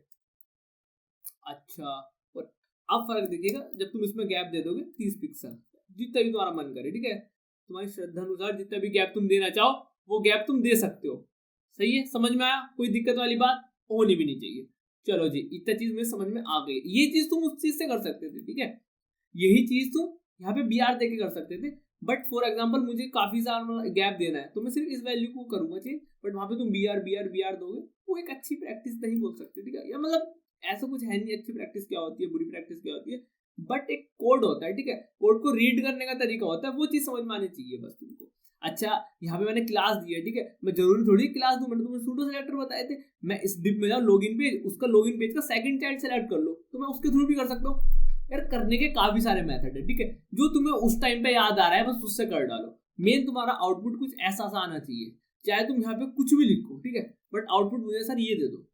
अच्छा, और अब फर्क दिखेगा जब तुम इसमें गैप दे दोगे 30 पिक्सल, जितना भी तुम्हारा मन करे, ठीक है, तुम्हारी श्रद्धा अनुसार जितना भी गैप तुम देना चाहो वो गैप तुम दे सकते हो, सही है, समझ में आया, कोई दिक्कत वाली बात होनी भी नहीं चाहिए। चलो जी, इतना चीज में समझ में आ गई, ये चीज तुम उस चीज से कर सकते थे, ठीक है, यही चीज तुम यहाँ पे बी आर देके कर सकते थे, बट फॉर एग्जाम्पल मुझे काफी सारा गैप देना है, तो मैं सिर्फ इस वैल्यू को करूंगा चेंज, बट वहां पे तुम बी आर दोगे, वो एक अच्छी प्रैक्टिस नहीं बोल सकते, ठीक है, या मतलब ऐसा कुछ है नहीं, अच्छी प्रैक्टिस क्या होती है, बुरी प्रैक्टिस क्या होती है, बट एक कोड होता है, ठीक है, कोड को रीड करने का तरीका होता है, वो चीज समझ में आनी चाहिए बस तुमको। अच्छा यहाँ पे मैंने क्लास दी है, ठीक है, मैं जरूरी थोड़ी क्लास दूं, मैंने तुम्हें सूडो सेलेक्टर बताए थे, मैं इस डिप में जाऊँ लॉगिन पेज, उसका लॉगिन पेज का सेकंड चाइल्ड सेलेक्ट कर लो, तो मैं उसके थ्रू भी कर सकता हूँ यार, करने के काफी सारे मेथड है, ठीक है, जो तुम्हें उस टाइम पे याद आ रहा है बस उससे कर डालो, मेन तुम्हारा आउटपुट कुछ ऐसा सा आना चाहिए, चाहे तुम यहाँ पे कुछ भी लिखो, ठीक है, बट आउटपुट मुझे सर ये दे दो,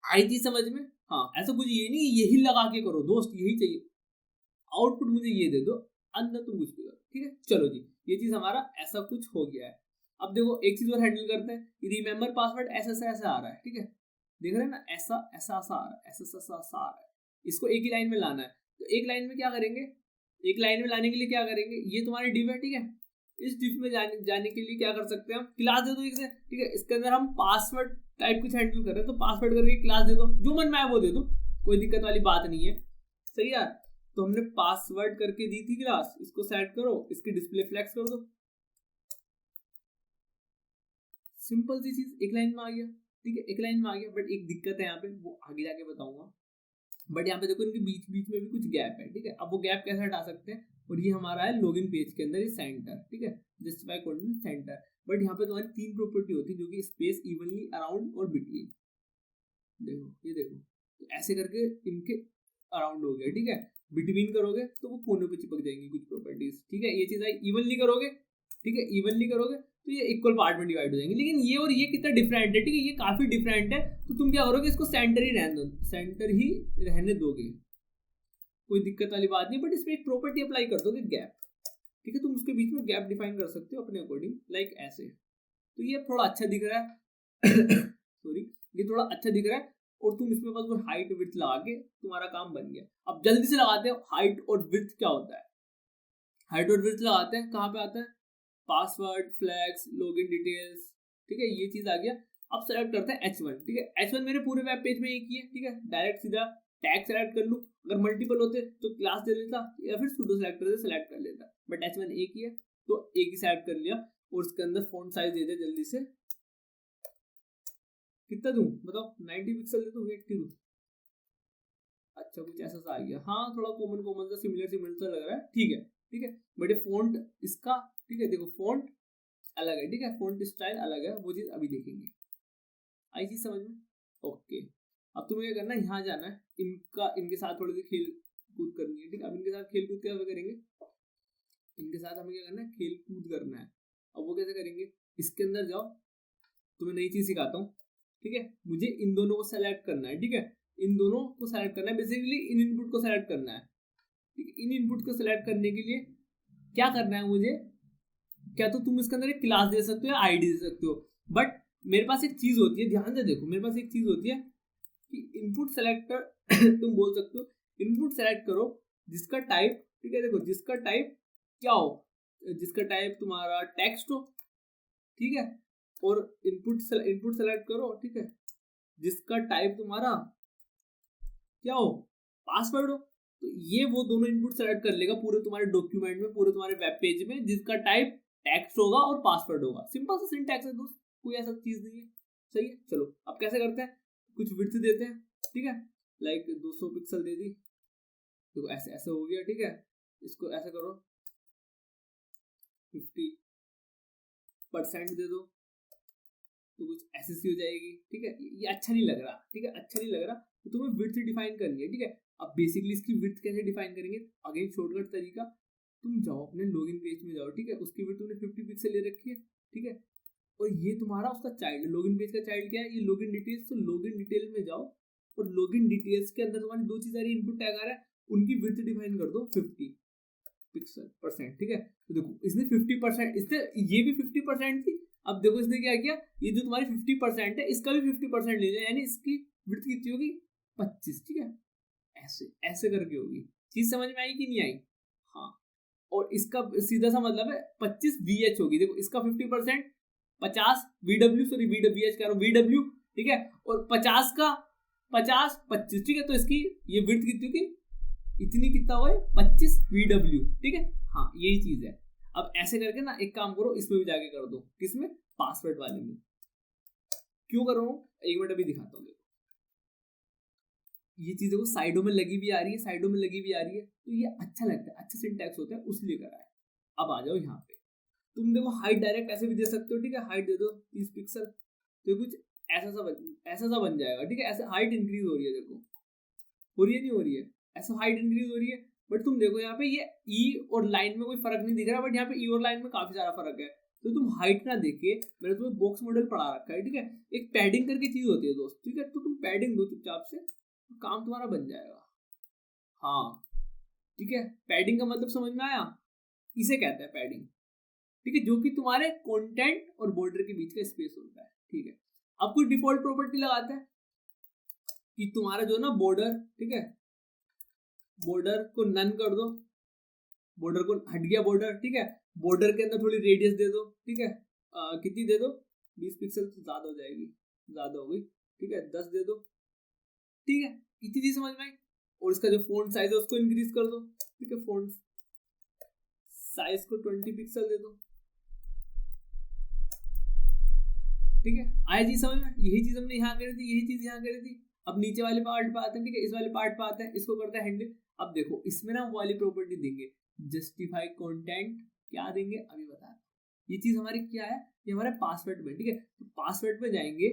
आई थी समझ में, हाँ ऐसा कुछ ये नहीं यही लगा के करो दोस्त, यही चाहिए, आउटपुट मुझे ये दे दो, अंदर तुम कुछ भी करो, ठीक है। चलो जी, ये चीज हमारा ऐसा कुछ हो गया है। अब देखो एक चीज और हैंडल करते हैं, रिमेंबर पासवर्ड ऐसा ऐसा आ रहा है, ठीक है, देख रहे हैं ना, ऐसा ऐसा ऐसा आ रहा है, ऐसा ऐसा ऐसा आ रहा है, इसको एक ही लाइन में लाना है, तो एक लाइन में क्या करेंगे, एक लाइन में लाने के लिए क्या करेंगे, ये तुम्हारी डिव है, ठीक है, इस डिव में जाने के लिए क्या कर सकते हैं हम, क्लास दे दो एक से, ठीक है, इसके अंदर हम पासवर्ड टाइप कुछ हैंडल कर रहे हैं, तो पासवर्ड करके क्लास दे दो, जो मन में आए वो दे दो, कोई दिक्कत वाली बात नहीं है, सही यार। तो हमने पासवर्ड करके दी थी क्लास, इसको सेट करो, इसकी डिस्प्ले फ्लैक्स कर दो, सिंपल सी चीज, एक लाइन में आ गया, ठीक है, एक लाइन में आ गया, बट एक दिक्कत है यहाँ पे, वो आगे जाके बताऊंगा, बट यहाँ पे देखो इनके बीच बीच में भी कुछ गैप है, ठीक है, अब वो गैप कैसे हटा सकते हैं, और ये हमारा है लॉगिन पेज के अंदर ये सेंटर, ठीक है, जस्टिफाई कोऑर्डिनेट सेंटर, बट यहाँ पे तुम्हारी 3 प्रॉपर्टी होती है, जो कि स्पेस, इवनली, अराउंड और बिटवीन, देखो ये देखो, तो ऐसे करके इनके अराउंड हो गया, ठीक है, बिटवीन करोगे तो वो कोने पे चिपक जाएंगी कुछ प्रॉपर्टीज, ठीक है, ये चीज आई, इवनली करोगे ठीक है, इवनली करोगे तो ये इक्वल पार्ट में डिवाइड हो जाएंगे। लेकिन ये और ये कितना डिफरेंट है, ठीक है, ये काफी डिफरेंट है। तो तुम क्या करोगे, इसको सेंटर ही रहने दो, सेंटर ही रहने दोगे, कोई दिक्कत वाली बात नहीं। बट इसमें एक प्रॉपर्टी अप्लाई कर दोगे गैप, ठीक है, तुम उसके बीच में गैप डिफाइन कर सकते हो अपने अकॉर्डिंग, लाइक ऐसे। तो ये थोड़ा अच्छा दिख रहा है सॉरी, ये थोड़ा अच्छा दिख रहा है। और तुम इसमें बस वो हाइट विड्थ लगा के तुम्हारा काम बन गया। अब जल्दी से लगाते हो हाइट और विड्थ क्या होता है। हाइट और विड्थ लगाते हैं, कहाँ पे आता है, पासवर्ड, फ्लैग्स, लॉगिन डिटेल्स, ठीक है, ये चीज आ गया। अब सेलेक्ट करते हैं H1, ठीक है, H1 मेरे पूरे वेब पेज में एक ही है, ठीक है, डायरेक्ट सीधा टैग सेलेक्ट कर लूं। अगर मल्टीपल होते तो क्लास दे लेता या फिर सुडो सेलेक्टर से सेलेक्ट कर लेता, बट H1 एक ही है तो एक ही सेलेक्ट कर लिया। और उसके अंदर फॉन्ट साइज दे दे जल्दी से, कितना दूं बताओ, 90 पिक्सल दे दूं, 80 दूं, अच्छा कुछ ऐसा सा आ गया, हाँ थोड़ा कॉमन कॉमन सा सिमिलर सा लग रहा है, ठीक है, ठीक है। बट ये फॉन्ट इसका, ठीक है, देखो फॉन्ट अलग है, ठीक है, फॉन्ट स्टाइल अलग है, वो चीज अभी देखेंगे। आई चीज समझ में, ओके। अब तुम्हें क्या करना है, यहाँ जाना है, इनके साथ थोड़ी सी खेल कूद करनी है, ठीक है। अब इनके साथ खेल कूद कैसे करेंगे, इनके साथ हमें क्या करना है, खेल कूद करना है। अब वो कैसे करेंगे, इसके अंदर जाओ, तुम्हें नई चीज सिखाता हूँ, ठीक है। मुझे इन दोनों को सेलेक्ट करना है, ठीक है, इन दोनों को सेलेक्ट करना है, बेसिकली इन इनपुट को सेलेक्ट करना है, ठीक है। इन इनपुट को सेलेक्ट करने के लिए क्या करना है मुझे, क्या तो तुम इसके अंदर एक क्लास दे सकते हो या आईडी दे सकते हो, बट मेरे पास एक चीज होती है, ध्यान से देखो, मेरे पास एक चीज होती है कि इनपुट सेलेक्टर तुम बोल सकते हो इनपुट सेलेक्ट करो जिसका टाइप, ठीक है, देखो जिसका टाइप क्या हो, जिसका टाइप तुम्हारा टेक्स्ट हो, ठीक है, और इनपुट सेलेक्ट करो, ठीक है, जिसका टाइप तुम्हारा क्या हो, पासवर्ड हो। तो ये वो दोनों इनपुट सेलेक्ट कर लेगा पूरे तुम्हारे डॉक्यूमेंट में, पूरे तुम्हारे वेब पेज में, जिसका टाइप टेक्स्ट होगा और पासवर्ड होगा। सिंपल सा सिंटैक्स है दोस्त, कोई ऐसा चीज नहीं है, सही है। चलो अब कैसे करते हैं, कुछ विड्थ देते हैं, ठीक है, लाइक 200 पिक्सल दे दी, देखो ऐसे ऐसे हो गया, ठीक है। इसको ऐसे करो 50% दे दो, तो कुछ ऐसे सी हो जाएगी, ठीक है। ये अच्छा नहीं लग रहा, ठीक है, अच्छा नहीं लग रहा, तो तुम्हें विड्थ डिफाइन करनी है, ठीक है। अब बेसिकली इसकी विड्थ कैसे डिफाइन करेंगे, अगेन शॉर्टकट तरीका, तुम जाओ अपने लॉगिन पेज में जाओ, ठीक है, उसकी विड्थ तुमने 50 पिक्सल ले रखी है, ठीक है, और ये तुम्हारा उसका चाइल्ड, लॉगिन पेज का चाइल्ड क्या है, ये लॉगिन डिटेल्स। तो लॉगिन डिटेल में जाओ और लॉगिन डिटेल्स के अंदर तुम्हारी दो चीज आ रही है, इनपुट टैग आ रहा है, उनकी विड्थ डिफाइन कर दो 50 पिक्सल %, ठीक है। तो देखो इसने 50%, इससे ये भी 50% थी। अब देखो इसने क्या किया, ये जो तुम्हारी 50% है इसका भी 50% ले लिया, यानी इसकी विड्थ कितनी होगी 25, ठीक है, ऐसे ऐसे करके होगी। चीज समझ में आई कि नहीं आई, हाँ। और इसका सीधा सा मतलब है 25 VH होगी, देखो इसका 50% 50 VW, सॉरी VH कह रहा हूँ, VW, ठीक है, और 50 का 50 25, ठीक है। तो इसकी ये विड्थ कितनी होगी, इतनी, कितना हुआ 25 VW, ठीक है, हाँ यही चीज है। अब ऐसे करके ना एक काम करो, इसमें भी जाके कर दो, किसमें, पासवर्ड वाले में। क्यों कर रहा हूँ, एक मिनट अभी दिखाता हूँ। देखो ये चीज देखो साइडों में लगी भी आ रही है, साइडों में लगी भी आ रही है, तो ये अच्छा लगता है, अच्छा सिंटैक्स होता है, उसलिए करा है। अब आ जाओ यहाँ पे, तुम देखो हाइट डायरेक्ट ऐसे भी दे सकते हो, ठीक है, हाइट दे दो 30 पिक्सल, तो कुछ ऐसा सा बन जाएगा, ठीक है। ऐसे हाइट इंक्रीज हो रही है, देखो हो रही है नहीं हो रही है, ऐसा हाइट इंक्रीज हो रही है। बट तुम देखो यहाँ पे ये ई और लाइन में कोई फर्क नहीं दिख रहा, बट यहाँ पे ई और लाइन में काफी सारा फर्क है। तो तुम हाइट ना देखे, मैंने तुम्हें बॉक्स मॉडल पढ़ा रखा है, ठीक है, एक पैडिंग करके चीज होती है दोस्त, ठीक है, तो तुम पैडिंग दो चुपचाप से, तो काम तुम्हारा बन जाएगा, हाँ ठीक है। पैडिंग का मतलब समझ में आया, इसे कहते हैं पैडिंग, ठीक है, जो कि तुम्हारे कंटेंट और बॉर्डर के बीच का स्पेस होता है, ठीक है। अब कुछ डिफॉल्ट प्रॉपर्टी लगाते हैं कि तुम्हारा जो ना बॉर्डर, ठीक है, बॉर्डर को नन कर दो, बॉर्डर को हट गया बॉर्डर, ठीक है। बॉर्डर के अंदर थोड़ी रेडियस दे दो, ठीक है, कितनी दे दो, 20 पिक्सल तो ज्यादा हो जाएगी, ज्यादा हो गई, ठीक है, 10 दे दो, ठीक है, इतनी चीज समझ में आई। और इसका जो फोंट साइज है उसको इंक्रीज कर दो, ठीक है, फोंट साइज को 20 पिक्सल दे दो, ठीक है। आई चीज समझ में, यही चीज हमने यहाँ करी थी, यही चीज यहाँ करी थी। अब नीचे वाले पार्ट पे आते हैं, ठीक है, इस वाले पार्ट पे आते हैं, इसको करते हैं हैंडल। अब देखो इसमें ना वाली प्रॉपर्टी देंगे, जस्टिफाई कंटेंट, क्या देंगे अभी बता रहा हूं। ये चीज हमारी क्या है, ये हमारे पासवर्ड में, ठीक है, तो पासवर्ड में जाएंगे,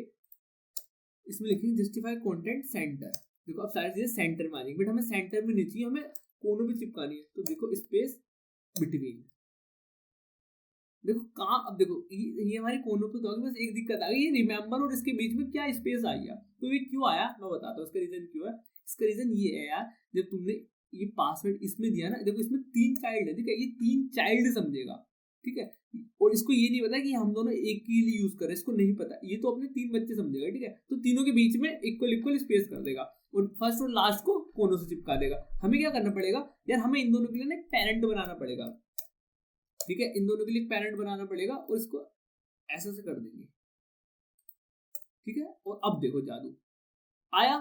इसमें लिखेंगे जस्टिफाई कंटेंट सेंटर। देखो अब सारी चीजें सेंटर में आ जाएंगी, बट हमें सेंटर में नहीं चाहिए, हमें कोनों भी चिपकानी है, तो देखो स्पेस बिटवीन, देखो कहाँ, अब देखो ये हमारे कोनों पे तो बस एक दिक्कत आ गई, ये रिमेंबर और इसके बीच में क्या स्पेस आ गया, तो ये क्यों आया मैं बताता हूँ इसका रीजन क्यों है। इसका रीजन ये है यार, जब तुमने ये पासवर्ड इसमें दिया ना, देखो इसमें 3 चाइल्ड है, ठीक है, ये 3 चाइल्ड समझेगा, ठीक है, और इसको ये नहीं पता कि हम दोनों एक के लिए यूज कर रहे हैं, इसको नहीं पता, ये तो अपने 3 बच्चे समझेगा, ठीक है, तो तीनों के बीच में इक्वल इक्वल स्पेस कर देगा और फर्स्ट और लास्ट को कोनों से चिपका देगा। हमें क्या करना पड़ेगा यार, हमें इन दोनों के लिए ना एक पेरेंट बनाना पड़ेगा, ठीक है, इन दोनों के लिए एक पेरेंट बनाना पड़ेगा और इसको ऐसे से कर देंगे, ठीक है, और अब देखो जादू आया,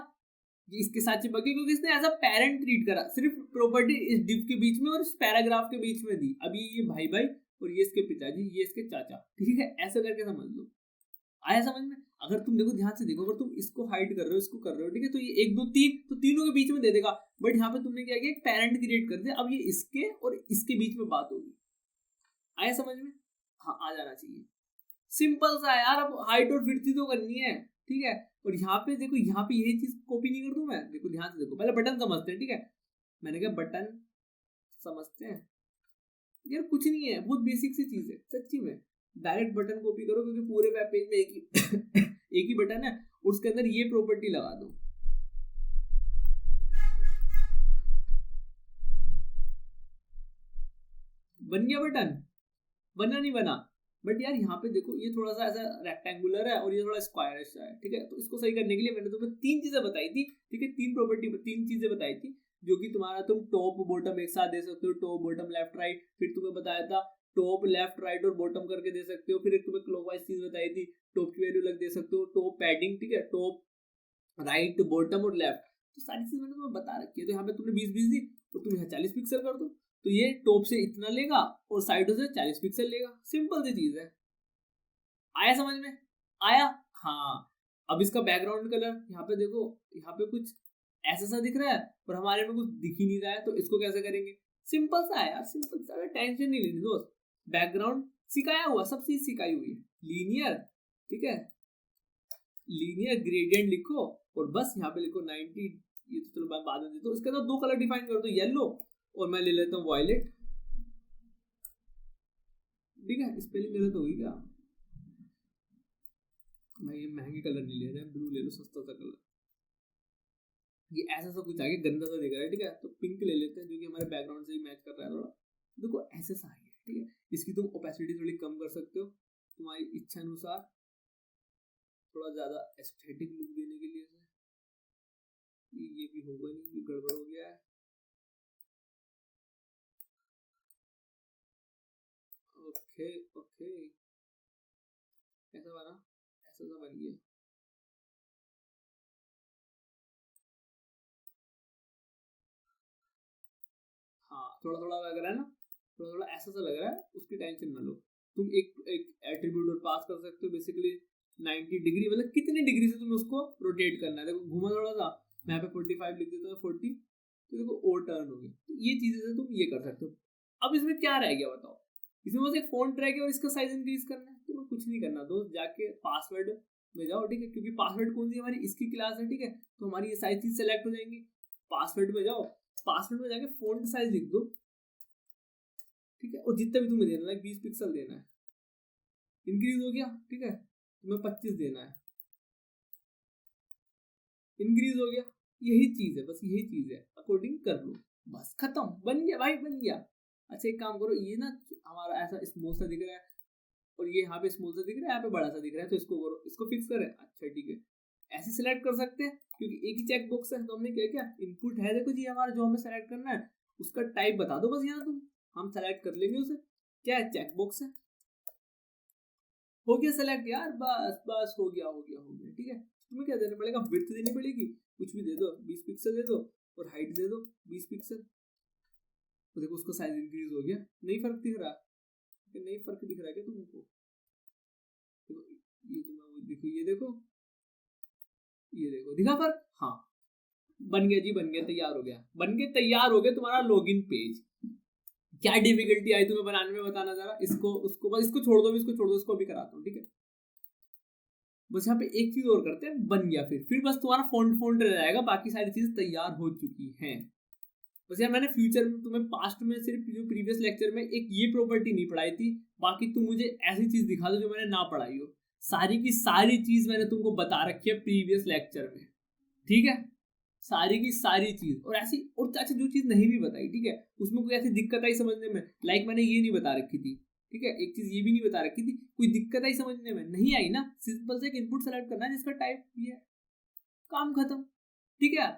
ये इसके साथ चिपक गया क्योंकि इसने एज अ पेरेंट ट्रीट करा, सिर्फ प्रॉपर्टी इस डिव के बीच में और इस पैराग्राफ के बीच में दी। अभी ये भाई भाई और ये इसके पिताजी, ये इसके चाचा, ठीक है, ऐसा करके समझ लो। आया समझ में? अगर तुम देखो ध्यान से देखो, अगर तुम इसको हाइड कर रहे हो, इसको कर रहे हो, ठीक है, तो ये 1 2 3 तो तीनों के बीच में दे देगा, बट यहाँ पे तुमने क्या किया, एक पेरेंट क्रिएट कर दिया, अब ये इसके और इसके बीच में बात होगी। आया समझ में? हाँ आ जाना चाहिए, सिंपल सा है यार। अब हाइट और विड्थ तो करनी है, ठीक है, और यहाँ पे देखो, यहाँ पे यही चीज कॉपी नहीं कर दूं मैं, देखो ध्यान से देखो, पहले बटन समझते हैं, ठीक है, मैंने कहा बटन समझते हैं यार, कुछ नहीं है, बहुत बेसिक सी चीज है सच्ची में। डायरेक्ट बटन कॉपी करो क्योंकि पूरे वेब पेज में एक ही एक ही बटन है और उसके अंदर ये प्रॉपर्टी लगा दो, बन गया बटन, बना नहीं बना, बट यार यहाँ पे देखो ये थोड़ा सा ऐसा रेक्टेंगुलर है और ये थोड़ा स्क्वायरिश है, ठीक है, तो इसको सही करने के लिए मैंने तुम्हें 3 चीजें बताई थी, ठीक है, 3 प्रॉपर्टी 3 चीजें बताई थी, जो कि तुम्हारा तुम टॉप बॉटम एक साथ दे सकते हो, टॉप बॉटम लेफ्ट राइट, फिर तुम्हें बताया था टॉप लेफ्ट राइट और बॉटम करके दे सकते हो, फिर एक तुम्हें क्लॉकवाइज चीज बताई थी, टॉप की वैल्यू अलग दे सकते हो, टॉप पैडिंग, ठीक है, टॉप राइट बॉटम और लेफ्ट, तो सारी चीज मैंने तुम्हें बता रखी है। तो यहाँ पे तुमने 20 दी तो तुम यहाँ 40 पिक्सल कर दो, तो ये टॉप से इतना लेगा और साइडों से 40 पिक्सल लेगा, सिंपल सी चीज है। आया समझ में? आया? हाँ। अब इसका बैकग्राउंड कलर यहाँ पे देखो, यहाँ पे कुछ ऐसा सा दिख रहा है और हमारे में कुछ दिख ही नहीं रहा है, तो इसको कैसे करेंगे? सिंपल सा है यार, सिंपल सा, टेंशन नहीं लेनी दोस्त, बैकग्राउंड सिखाया हुआ, सब चीज सिखाई हुई है, लीनियर, ठीक है, लीनियर ग्रेडियंट लिखो और बस यहाँ पे लिखो 90, ये तो चलो बाद में दे दो, इसके अंदर 2 कलर डिफाइन कर दो, येलो और मैं ले लेता हूँ वॉयलेट, ठीक है, स्पेलिंग गलत होगी क्या भाई, ये महंगे कलर नहीं ले रहे हैं, ब्लू ले लो, सस्ता सा कलर, ये ऐसा सा कुछ आगे गंदा सा दिख रहा है, ठीक है, तो पिंक ले लेते हैं जो कि हमारे बैकग्राउंड से ही मैच कर रहा है थोड़ा, देखो ऐसे सा है, ठीक है, इसकी तुम ओपेसिटी थोड़ी कम कर सकते हो तुम्हारी इच्छा अनुसार, थोड़ा ज्यादा एस्थेटिक लुक देने के लिए से। ये भी होगा नहीं, ये गड़बड़ हो गया है, ओके ओके, ऐसा बना, ऐसा सा बन गया, हाँ थोड़ा थोड़ा लग रहा है ना, थोड़ा थोड़ा ऐसा सा लग रहा है, उसकी टेंशन ना लो, तुम एक एट्रीब्यूट और पास कर सकते हो, बेसिकली 90 डिग्री, मतलब कितने डिग्री से तुम्हें उसको रोटेट करना है, देखो घुमा थोड़ा सा, मैं यहाँ पे 45 लिख देता हूँ, 40, तो देखो और टर्न हो गया, तो ये चीजें से तुम ये कर सकते हो। अब इसमें क्या रह गया बताओ, इसमें बस एक फॉन्ट रह गया और इसका साइज इंक्रीज करना है, तुम्हें कुछ नहीं करना दोस्त, जाके पासवर्ड में जाओ, ठीक है, क्योंकि पासवर्ड कौन सी हमारी इसकी क्लास है, ठीक है, तो हमारी ये सारी चीज सेलेक्ट हो जाएंगी, पासवर्ड में जाओ, पासवर्ड में जाके फॉन्ट साइज लिख दो, ठीक है, और जितना भी तुम्हें देना है 20 पिक्सल देना है, इंक्रीज हो गया, ठीक है, तुम्हें 25 देना है, इंक्रीज हो गया, यही चीज है, बस यही चीज है, अकॉर्डिंग कर लो, बस खत्म, बन गया भाई, बन गया। अच्छा एक काम करो, ये ना हमारा ऐसा स्मूथ सा दिख रहा है और ये यहाँ पे स्मूथ सा दिख रहा है, यहाँ पे बड़ा सा दिख रहा है, तो इसको करो, इसको फिक्स करें, अच्छा ठीक है, ऐसे सिलेक्ट कर सकते हैं क्योंकि एक ही चेक बॉक्स है, तो हमने क्या क्या इनपुट है, देखो जी हमारा जो हमें सेलेक्ट करना है उसका टाइप बता दो बस, यहाँ तुम हम सेलेक्ट कर लेंगे उसे, क्या है, चेक बॉक्स है, हो गया सेलेक्ट यार, बस बस हो गया हो गया हो गया, ठीक है, तुम्हें क्या देना पड़ेगा, विड्थ देनी पड़ेगी, कुछ भी दे दो, 20 पिक्सल दे दो और हाइट दे दो 20 पिक्सल, तो देखो उसका साइज इंक्रीज हो गया, नहीं फर्क दिख रहा, नहीं फर्क दिख रहा है क्या तुमको, ये तुम्हें देखो, ये देखो, ये देखो दिखा फर्क, हाँ बन गया जी, बन गया, तैयार हो गया, बन के तैयार हो गया तुम्हारा लॉगिन पेज। क्या डिफिकल्टी आई तुम्हें बनाने में, बताना जरा, इसको उसको बस, इसको छोड़ दो, इसको छोड़ दो, इसको अभी कराता हूँ, ठीक है, बस यहाँ पे एक चीज और करते हैं, बन गया, फिर बस तुम्हारा फॉन्ट रह जाएगा, बाकी सारी चीज तैयार हो चुकी हैं। बस यार मैंने फ्यूचर में तुम्हें पास्ट में सिर्फ जो प्रीवियस लेक्चर में एक ये प्रॉपर्टी नहीं पढ़ाई थी, बाकी तुम मुझे ऐसी चीज दिखा दो जो मैंने ना पढ़ाई हो। सारी की सारी चीज मैंने तुमको बता रखी है प्रीवियस लेक्चर में, ठीक है, सारी की सारी चीज। और ऐसी और अच्छा जो चीज नहीं भी बताई, ठीक है, उसमें कोई ऐसी दिक्कत आई समझने में, लाइक मैंने ये नहीं बता रखी थी, ठीक है, एक चीज ये भी नहीं बता रखी थी, कोई दिक्कत आई समझने में, नहीं आई ना, सिंपल से एक इनपुट सेलेक्ट करना है जिसका टाइप ये है, काम खत्म, ठीक है।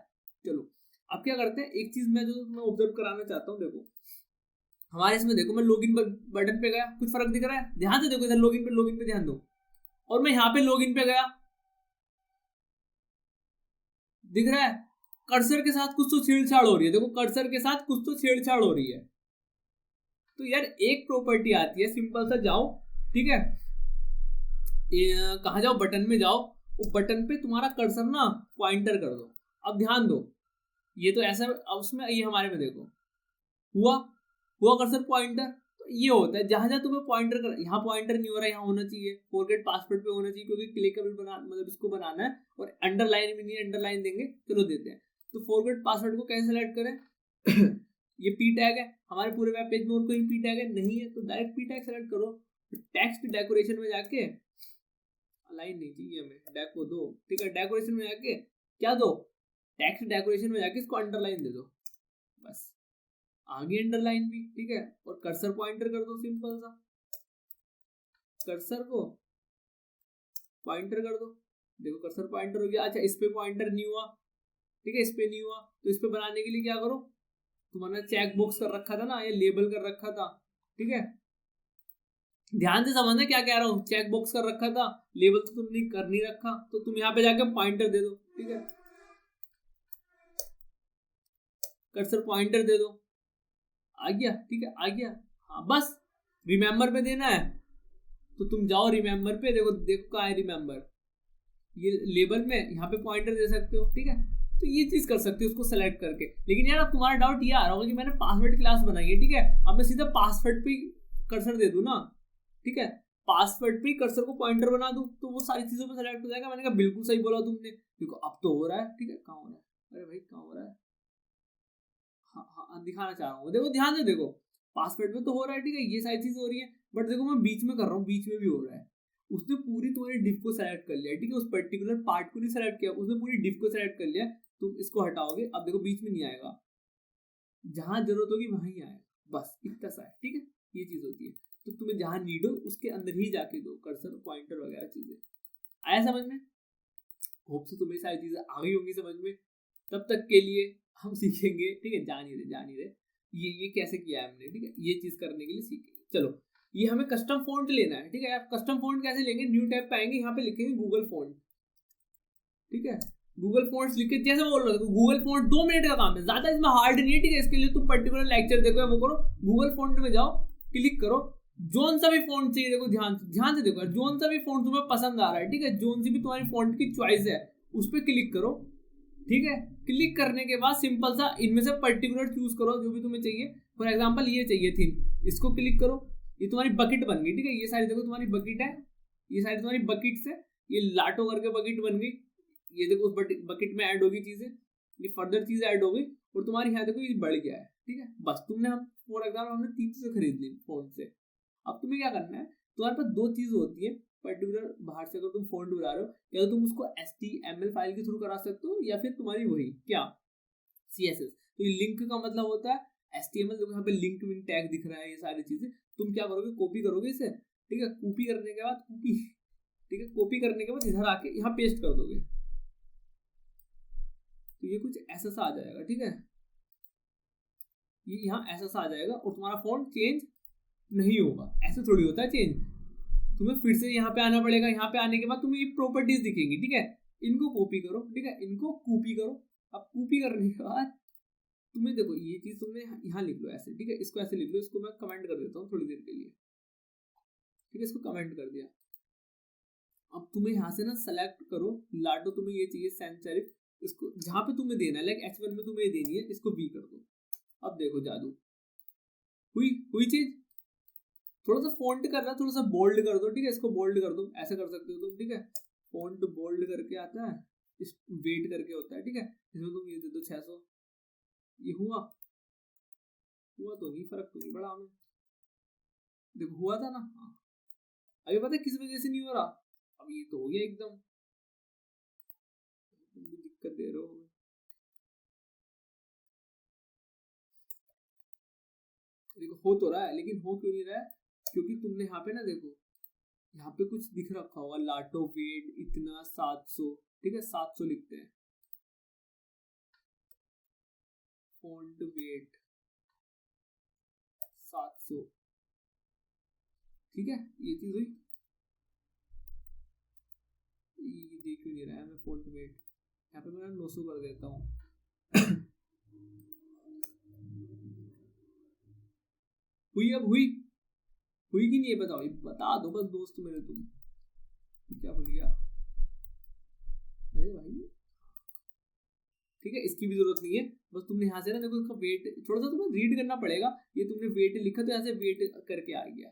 चलो अब क्या करते हैं, एक चीज मैं जो मैं ऑब्जर्व कराना चाहता हूँ, देखो हमारे इसमें देखो मैं लॉगिन बटन पे गया, कुछ फर्क दिख रहा है, ध्यान से देखो इधर लॉगिन पे ध्यान दो, और मैं यहाँ पे लॉगिन पे गया, दिख रहा है कर्सर के साथ कुछ तो छेड़छाड़ हो रही है, देखो कर्सर के साथ कुछ तो छेड़छाड़ हो रही है। तो यार एक प्रॉपर्टी आती है, सिंपल सा जाओ, ठीक है, कहाँ जाओ, बटन में जाओ, वो बटन पे तुम्हारा कर्सर ना पॉइंटर कर दो। अब ध्यान दो, ये तो ऐसा, अब उसमें ये हमारे में देखो हुआ कर्सर पॉइंटर, तो ये होता है जहां जहां तुम्हें पॉइंटर कर, यहाँ पॉइंटर नहीं हो रहा है, यहाँ होना चाहिए, फॉरगेट पासवर्ड पे होना चाहिए, क्योंकि क्लिकेबल बना मतलब इसको बनाना है, और अंडरलाइन भी नहीं, अंडरलाइन देंगे, चलो देते हैं। तो फॉरगेट पासवर्ड को कैसे सेलेक्ट करें ये पी टैग है, हमारे पूरे वेब पेज में और कोई पी टैग है नहीं है, तो डायरेक्ट पी टैग सेलेक्ट करो। टेक्स्ट डेकोरेशन में जाके, अलाइन नहीं चाहिए हमें, डेको दो, ठीक है, डेकोरेशन में जाके क्या दो, टेक्स्ट डेकोरेशन में जाके इसको अंडरलाइन दे दो, बस आगे अंडरलाइन भी, ठीक है, और कर्सर पॉइंटर कर दो, सिंपल सा कर्सर को पॉइंटर कर दो, देखो कर्सर पॉइंटर हो गया। अच्छा इस पे पॉइंटर नहीं हुआ, ठीक है, इस पे नहीं हुआ, तो इस पे बनाने के लिए क्या करो, तुम्हारा चेक बॉक्स कर रखा था ना, ये लेबल कर रखा था, ठीक है, ध्यान से समझना क्या कह रहा हूँ, चेक बॉक्स कर रखा था, लेबल तो तुमने कर नहीं रखा, तो तुम यहाँ पे जाके पॉइंटर दे दो, ठीक है, कर्सर पॉइंटर दे दो, आ गया, ठीक है, आ गया, हाँ बस रिमेंबर पे देना है, तो तुम जाओ रिमेंबर पे, देखो देखो कहाँ है रिमेंबर, ये लेबल में यहाँ पे पॉइंटर दे सकते हो, ठीक है, तो ये चीज कर सकते हो उसको सेलेक्ट करके। लेकिन यार अब तुम्हारा डाउट ये आ रहा होगा कि मैंने पासवर्ड क्लास बनाई है, ठीक है, अब मैं सीधा पासवर्ड पे कर्सर दे दूं ना, ठीक है, पासवर्ड पे कर्सर को पॉइंटर बना दूं तो वो सारी चीजों पे सेलेक्ट हो जाएगा। मैंने कहा बिल्कुल सही बोला तुमने, देखो अब तो हो रहा है, ठीक है, कहाँ हो रहा है, अरे भाई कहाँ हो रहा है, हाँ हाँ दिखाना चाह रहा हूँ, देखो ध्यान से देखो, पासवर्ड में तो हो रहा है, ठीक है, ये सारी चीजें हो रही है, बट देखो मैं बीच में कर रहा हूँ, बीच में भी हो रहा है, उसने पूरी तुम्हारी डिव को सेलेक्ट कर लिया, ठीक है, उस पर्टिकुलर पार्ट को नहीं सेलेक्ट किया, उसने पूरी डिव को सेलेक्ट कर लिया, तुम इसको हटाओगे, अब देखो बीच में नहीं आएगा, जहां जरूरत होगी वहां ही आएगा, बस इतना सा है, ठीक है, ये चीज होती है। तो तुम्हें जहां नीड हो उसके अंदर ही जाके दो कर्सर पॉइंटर वगैरह चीजें। आया समझ में? होप से तुम्हें सारी चीजें आ गई होंगी समझ में। तब तक के लिए हम सीखेंगे, ठीक है, जान ही रहे ये कैसे किया है हमने, ठीक है, ये चीज करने के लिए सीखेंगे। चलो ये हमें कस्टम फॉन्ट लेना है, ठीक है, आप कस्टम फॉन्ट कैसे लेंगे, न्यू टैब पे आएंगे, यहाँ पे लिखेंगे गूगल फॉन्ट, ठीक है, गूगल फॉन्ट्स लिख के जैसे बोल रहे हो, गूगल फॉन्ट 2 मिनट का काम है, ज्यादा इसमें हार्ड नहीं है, ठीक है, इसके लिए तुम पर्टिकुलर लेक्चर देखो या वो करो, गूगल फॉन्ट में जाओ, क्लिक करो, जोन सा भी फॉन्ट चाहिए, देखो ध्यान से देखो, जोन सा भी फॉन्ट तुम्हें पसंद आ रहा है, ठीक है, जोन सी भी तुम्हारी फॉन्ट की चॉइस है, उस पर क्लिक करो, ठीक है, क्लिक करने के बाद सिंपल सा इनमें से पर्टिकुलर चूज करो जो भी तुम्हें चाहिए, फॉर एग्जांपल ये चाहिए थीम, इसको क्लिक करो, ये तुम्हारी बकेट बन गई, ठीक है, ये सारी देखो तुम्हारी बकेट है, ये सारी तुम्हारी बकेट्स है, ये लाटो करके बकेट बन गई, ये देखो उस बकेट में ऐड होगी चीजें, ये फर्दर चीजें ऐड हो गई, और तुम्हारी यहाँ देखो ये बढ़ गया है, ठीक है, बस तुमने हम फॉर एग्जाम्पल हमने 3 चीजें खरीद ली फोन से। अब तुम्हें क्या करना है, तुम्हारे पास 2 चीज होती है पर्टिकुलर, बाहर से अगर तुम फॉन्ट बना रहे हो, या तो तुम उसको HTML फाइल के थ्रू करा सकते हो, या फिर तुम्हारी वही क्या CSS। तो ये लिंक का मतलब होता है HTML, देखो यहाँ पे लिंक विंक टैग दिख रहा है, ये सारी चीजें तुम क्या करोगे, कॉपी करोगे इसे, ठीक है, कॉपी करने के बाद ठीक है, कॉपी करने के बाद इधर आके यहाँ पेस्ट कर दोगे, तो ये कुछ ऐसा सा आ जाएगा, ठीक है, ये यहाँ ऐसा सा आ जाएगा, और तुम्हारा फॉन्ट चेंज नहीं होगा, ऐसे थोड़ी होता है चेंज, तुम्हें फिर से यहाँ पे आना पड़ेगा, यहाँ पे आने के बाद तुम्हें ये प्रॉपर्टीज दिखेंगी, ठीक है, इनको कॉपी करो, ठीक है, इनको कॉपी करो, अब कॉपी करने के बाद तुम्हें देखो ये चीज तुमने यहाँ लिख लो ऐसे, ठीक है, इसको ऐसे लिख लो, इसको मैं कमेंट कर देता हूँ थोड़ी देर के लिए, ठीक है, इसको कमेंट कर दिया। अब तुम्हें यहाँ से ना सेलेक्ट करो, लाटो तुम्हें ये चाहिए सेंचरिक, इसको जहां पे तुम्हें देना है, लाइक H1 में तुम्हें देनी है, इसको V कर दो। अब देखो जादू हुई चीज, थोड़ा सा फॉन्ट करना, थोड़ा सा बोल्ड कर दो, ठीक है, इसको बोल्ड कर दो, ऐसे कर सकते हो तुम, ठीक है, फॉन्ट बोल्ड करके आता है, इस वेट करके होता है, ठीक है, इसमें तुम ये दे दो 600, ये हुआ, हुआ तो नहीं, फर्क तो नहीं पड़ा हमें। देखो हुआ था ना। हाँ अभी पता है किस वजह से नहीं हो रहा, अब ये तो हो गया एकदम, तुम भी दिक्कत दे रहे हो हमें। देखो हो तो रहा है, लेकिन हो क्यों नहीं रहा है, क्योंकि तुमने यहाँ पे ना देखो, यहाँ पे कुछ दिख रखा होगा, लाटो वेट इतना 700, ठीक है 700 लिखते हैं, फॉन्ट वेट 700, ठीक है ये चीज हुई। ये देख क्यों नहीं रहा है, मैं फॉन्ट वेट यहाँ पे मैं 900 कर देता हूँ। हुई अब हुई कि नहीं है बताओ, बता दो बस दोस्त मेरे तुम, क्या भूल गया, अरे भाई ठीक है इसकी भी जरूरत नहीं है, बस तुमने यहाँ से ना देखो इसका वेट थोड़ा सा तुम्हें रीड करना पड़ेगा, ये तुमने वेट लिखा तो यहाँ से वेट करके आ गया,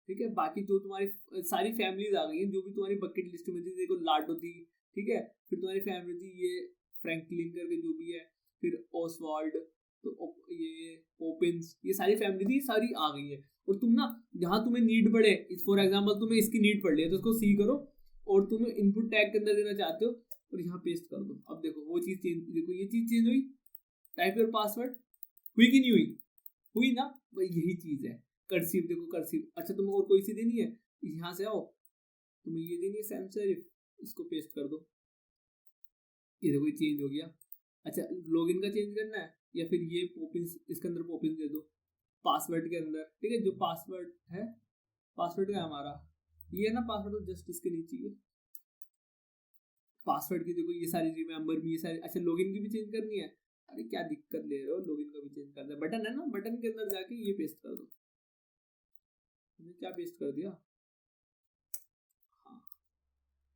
ठीक है। बाकी जो तुम्हारी सारी फैमिलीज आ गई हैं, जो भी तुम्हारी बकेट लिस्ट में थी, देखो लाडो थी, ठीक है, फिर तुम्हारी फैमिली थी ये फ्रैंकलिन करके जो भी है, फिर ओसवाल्ड, तो ये ओपिन्स, ये सारी फैमिली थी, सारी आ गई है। और तुम ना जहाँ तुम्हें नीड पड़े, फॉर एग्जाम्पल तुम्हें इसकी नीड पड़ रही है तो उसको सी करो और तुम्हें इनपुट टैग के अंदर देना चाहते हो और यहाँ पेस्ट कर दो। अब देखो वो चीज चेंज, देखो ये चीज चेंज हुई, टाइप योर पासवर्ड, हुई कि नहीं हुई, हुई ना, भाई यही चीज है। कर्सिव देखो कर्सिव, अच्छा तुम्हें और कोई सी देनी है, यहाँ से आओ, तुम्हें ये देनी है सैम्स सेरिफ, इसको पेस्ट कर दो, ये देखो ये चेंज हो गया। अच्छा लॉगिन का चेंज करना है या फिर ये पोपिंस, इसके अंदर पोपिंस दे दो पासवर्ड के अंदर, ठीक है जो पासवर्ड है, पासवर्ड का हमारा ये है ना पासवर्ड, तो जस्ट इसके नीचे ये पासवर्ड की देखो ये सारी रिमेंबर भी, ये सारी, अच्छा लॉगिन की भी चेंज करनी है, अरे क्या दिक्कत ले रहे हो, लॉगिन का भी चेंज करना है, बटन है ना, बटन के अंदर जाके ये पेस्ट कर दो, तुमने क्या पेस्ट कर दिया, हाँ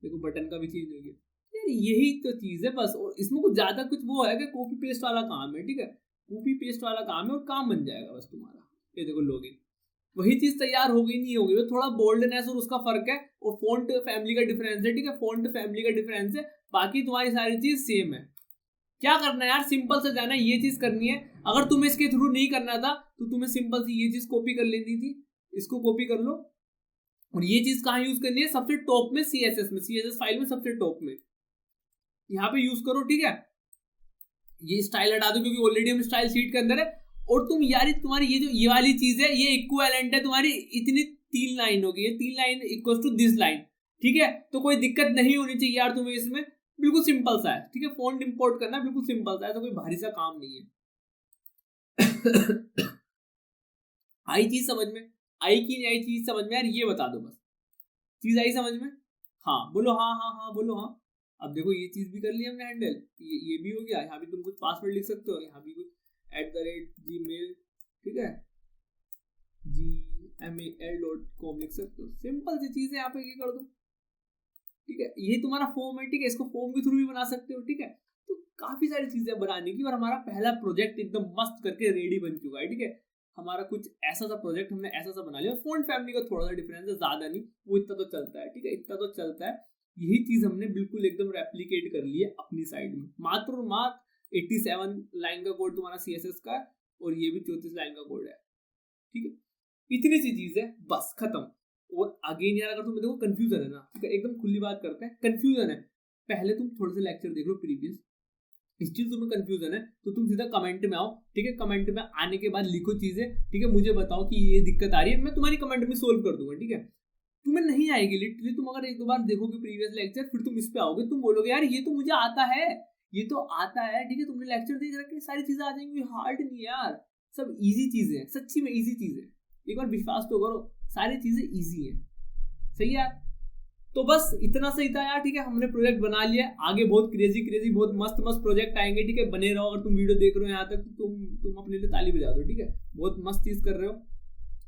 देखो बटन का भी चेंज हो गया यार, यही तो चीज है बस, और इसमें कुछ ज्यादा कुछ वो है कि कॉपी पेस्ट वाला काम है, ठीक है कॉपी पेस्ट वाला काम है और काम बन जाएगा बस तुम्हारा। ये देखो लॉगिन, वही चीज तैयार हो गई नहीं होगी, थोड़ा बोल्डनेस और उसका फर्क है, और फॉन्ट फैमिली का डिफरेंस है, ठीक है फॉन्ट फैमिली का डिफरेंस है, बाकी तुम्हारी सारी चीज सेम है। क्या करना है यार, सिंपल से जाना है, ये चीज करनी है। अगर तुम्हें इसके थ्रू नहीं करना था तो तुम्हें सिंपल सी ये चीज कॉपी कर लेनी थी, इसको कॉपी कर लो, और ये चीज कहाँ यूज करनी है, सबसे टॉप में CSS में, CSS फाइल में सबसे टॉप में यहाँ पे यूज करो, ठीक है। ये स्टाइल हटा दो क्योंकि ऑलरेडी हम स्टाइल शीट के अंदर है, और तुम यार तुम्हारी ये जो ये वाली चीज है ये इक्विवेलेंट है तुम्हारी, इतनी 3 लाइन होगी, ये 3 line equal to this line, ठीक है, तो कोई दिक्कत नहीं होनी चाहिए यार तुम्हें इसमें, बिल्कुल सिंपल सा है, ठीक है फॉन्ट इंपोर्ट करना बिल्कुल सिंपल सा है, तो कोई भारी सा काम नहीं है। आई चीज समझ में, आई की नहीं आई चीज समझ में यार, ये बता दो बस, चीज आई समझ में, हाँ बोलो हाँ हाँ हाँ बोलो हाँ। अब देखो ये चीज भी कर लिया हमने हैंडल, ये भी हो गया, यहाँ भी तुम कुछ पासवर्ड लिख सकते हो, यहाँ भी कुछ @gmail, ठीक है gmail.com लिख सकते हो, सिंपल सी चीज है, यहाँ पे ये कर दो, ठीक है। ये तुम्हारा फॉर्म है, ठीक है, इसको फॉर्म के थ्रू भी बना सकते हो, ठीक है। तो काफी सारी चीजें बनाने की, और हमारा पहला प्रोजेक्ट एकदम मस्त करके रेडी बन चुका है, ठीक है। हमारा कुछ ऐसा सा प्रोजेक्ट हमने ऐसा सा बना लिया, फॉन्ट फैमिली का थोड़ा सा डिफरेंस है, ज्यादा नहीं, वो इतना तो चलता है, ठीक है इतना तो चलता है। यही चीज हमने बिल्कुल एकदम रेप्लिकेट कर ली है अपनी साइड में, मात्र और मात्र 87 लाइन का कोड तुम्हारा CSS का है, और ये भी 34 लाइन का कोड है, ठीक है। इतनी सी चीज है बस, खत्म। और अगेन यार अगर तुम्हें देखो कंफ्यूजन है ना, ठीक है एकदम खुली बात करते हैं, कंफ्यूजन है, पहले तुम थोड़े से लेक्चर देख लो प्रीवियस, इस चीज तुम्हें कंफ्यूजन है तो तुम सीधा कमेंट में आओ, ठीक है कमेंट में आने के बाद लिखो चीजें, ठीक है मुझे बताओ कि ये दिक्कत आ रही है, मैं तुम्हारी कमेंट में सोल्व कर दूंगा, ठीक है। तुम्हें नहीं आएगी लिटरली, तुम अगर एक दो बार देखोगे प्रीवियस लेक्चर, फिर तुम इस पे आओगे, तुम बोलोगे यार ये तो मुझे आता है, ये तो आता है, ठीक है तुमने लेक्चर देख रखे, सारी चीजें आ जाएंगी, हार्ड नहीं है यार, सब इजी चीजें हैं, सच्ची में इजी चीजें, एक बार विश्वास तो करो, सारी चीजें इजी है, सही है। तो बस इतना सही था यार, ठीक है हमने प्रोजेक्ट बना लिया, आगे बहुत क्रेजी बहुत मस्त प्रोजेक्ट आएंगे, ठीक है बने रहो। अगर तुम वीडियो देख रहे हो यहाँ तक तो तुम अपने लिए ताली बजा दो, ठीक है बहुत मस्त चीज कर रहे हो,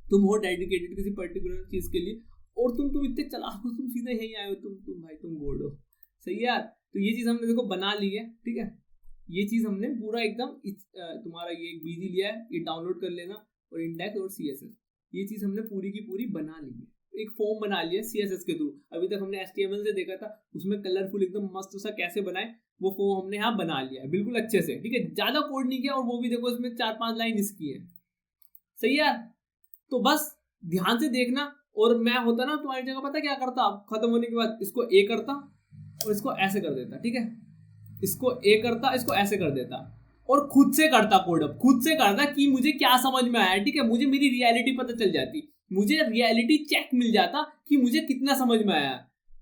तुम हो डेडिकेटेड किसी पर्टिकुलर चीज के लिए, और तुम इतने चालाक हो, तुम सीधे यहीं आए हो, तुम भाई तुम गोल्ड हो, सही है यार। तो ये चीज हमने देखो बना ली है, ठीक है ये चीज हमने पूरा एकदम तुम्हारा ये एक बीजी लिया है, ये डाउनलोड कर लेना, और इंडेक्स और CSS ये चीज हमने पूरी की पूरी बना ली है, एक फॉर्म बना लिया CSS के थ्रू। अभी तक हमने HTML से देखा था, उसमें कलरफुल एकदम मस्त सा कैसे बनाए, वो फॉर्म हमने यहाँ बना लिया है बिल्कुल अच्छे से, ठीक है ज्यादा कोड नहीं किया, और वो भी देखो इसमें 4-5 लाइन इसकी है, सही है यार। तो बस ध्यान से देखना। और मैं होता ना तुम्हारी जगह पता क्या करता, खत्म होने के बाद इसको ए करता और इसको ऐसे कर देता, ठीक है, इसको ए करता, इसको ऐसे कर देता और खुद से करता कोड अप, खुद से करता कि मुझे क्या समझ में आया, ठीक है, मुझे मेरी रियलिटी पता चल जाती, मुझे रियलिटी चेक मिल जाता कि मुझे कितना समझ में आया।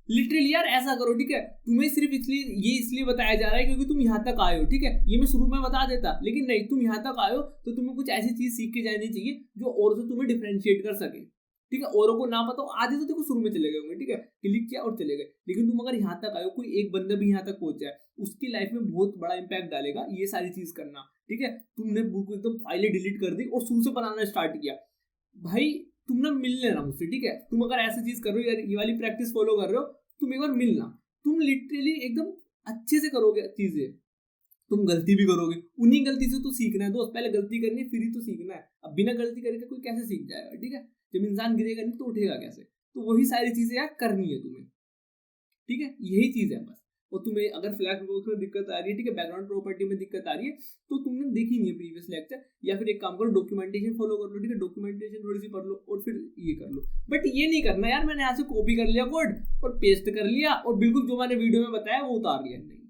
लिटरली यार ऐसा करो, ठीक है। तुम्हें सिर्फ इसलिए बताया जा रहा है क्योंकि तुम यहाँ तक आए हो, ठीक है। ये मैं शुरू में बता देता, लेकिन नहीं, तुम यहाँ तक आए हो तो तुम्हें कुछ ऐसी चीज सीख के जानी चाहिए जो और से तुम्हें डिफरेंशिएट कर सके, ठीक है। औरों को ना पता हो, आधे तो देखो शुरू में चले गए होंगे, ठीक है, क्लिक किया और चले गए। लेकिन तुम अगर यहाँ तक आए हो, कोई एक बंदा भी यहाँ तक पहुंच जाए, उसकी लाइफ में बहुत बड़ा इंपैक्ट डालेगा ये सारी चीज करना, ठीक है। तुमने बुक को एकदम फाइलें डिलीट कर दी और शुरू से बनाना स्टार्ट किया, भाई तुम ना मिल लेना मुझसे, ठीक है। तुम अगर ऐसी चीज कर रहे हो यार, ये वाली प्रैक्टिस फॉलो कर रहे हो, तुम एक बार मिलना, तुम लिटरली एकदम अच्छे से करोगे चीजें। तुम गलती भी करोगे, उन्हीं गलती से तो सीखना है दोस्त, पहले गलती करनी है फिर ही तो सीखना है। अब बिना गलती करके कोई कैसे सीख जाएगा, ठीक है। जब इंसान गिरेगा नहीं तो उठेगा कैसे। तो वही सारी चीजें यार करनी है तुम्हें, ठीक है, यही चीज है बस। और तुम्हें अगर फ्लैश बॉक्स में दिक्कत आ रही है, ठीक है, बैकग्राउंड प्रॉपर्टी में दिक्कत आ रही है, तो तुमने देखी नहीं है प्रीवियस लेक्चर, या फिर एक काम करो डॉक्यूमेंटेशन फॉलो कर लो, ठीक है, डॉक्यूमेंटेशन थोड़ी सी पढ़ लो और फिर ये कर लो। बट ये नहीं करना यार मैंने यहाँ से कॉपी कर लिया कोड और पेस्ट कर लिया और बिल्कुल जो मैंने वीडियो में बताया वो उतार लिया, नहीं।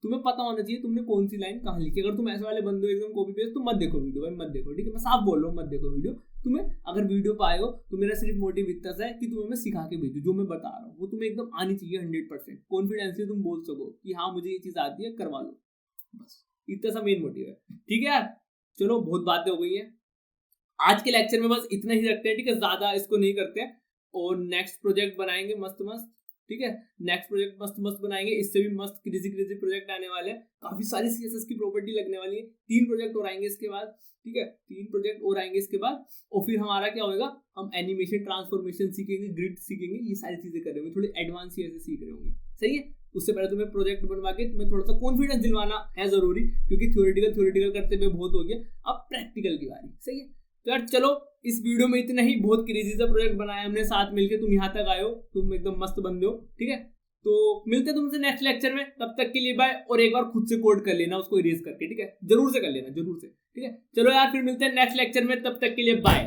तुम्हें पता होना चाहिए तुमने कौन सी लाइन कहाँ लिखी। अगर तुम ऐसे वाले बंदे हो एकदम कॉपी पेस्ट, तो मत देखो वीडियो भाई, मत देखो, ठीक है, मैं साफ बोल रहा हूँ, मत देखो वीडियो। तुम्हें अगर वीडियो पाए हो तो मेरा सिर्फ मोटिव इतना सा है कि तुम्हें मैं सिखा के भेजूं, जो मैं बता रहा हूँ वो तुम्हें एकदम आनी चाहिए 100%, कॉन्फिडेंसली तुम बोल सको कि हाँ मुझे ये चीज आती है, करवा लो, बस इतना सा मेन मोटिव है, ठीक है यार। चलो बहुत बातें हो गई है आज के लेक्चर में, बस इतना ही रखते हैं, ठीक है, ज्यादा इसको नहीं करते हैं। और नेक्स्ट प्रोजेक्ट बनाएंगे मस्त मस्त, ठीक है, नेक्स्ट प्रोजेक्ट मस्त मस्त बनाएंगे, इससे भी मस्त क्रेजी क्रेजी प्रोजेक्ट आने वाले हैं, काफी सारी सीएसएस की प्रॉपर्टी लगने वाली है। 3 प्रोजेक्ट और आएंगे इसके बाद, ठीक है, 3 प्रोजेक्ट और आएंगे इसके बाद। और फिर हमारा क्या होगा, हम एनिमेशन ट्रांसफॉर्मेशन सीखेंगे, ग्रिड सीखेंगे, ये सारी चीजें कर रहे होंगे, थोड़ी एडवांस सीएसएस सीख रहे होंगे, सही है। उससे पहले तुम्हें प्रोजेक्ट बनवा के तुम्हें थोड़ा सा कॉन्फिडेंस दिलवाना है जरूरी, क्योंकि थ्योरेटिकल करते हुए बहुत हो गया, अब प्रैक्टिकल की बारी, सही है। तो यार चलो इस वीडियो में इतना ही, बहुत क्रेजी सा प्रोजेक्ट बनाया हमने साथ मिलके, तुम यहाँ तक आए हो, तुम एकदम मस्त बंदे हो, ठीक है। तो मिलते हैं तुमसे नेक्स्ट लेक्चर में, तब तक के लिए बाय। और एक बार खुद से कोड कर लेना उसको इरेज करके, ठीक है, जरूर से कर लेना, जरूर से, ठीक है। चलो यार फिर मिलते हैं नेक्स्ट लेक्चर में, तब तक के लिए बाय।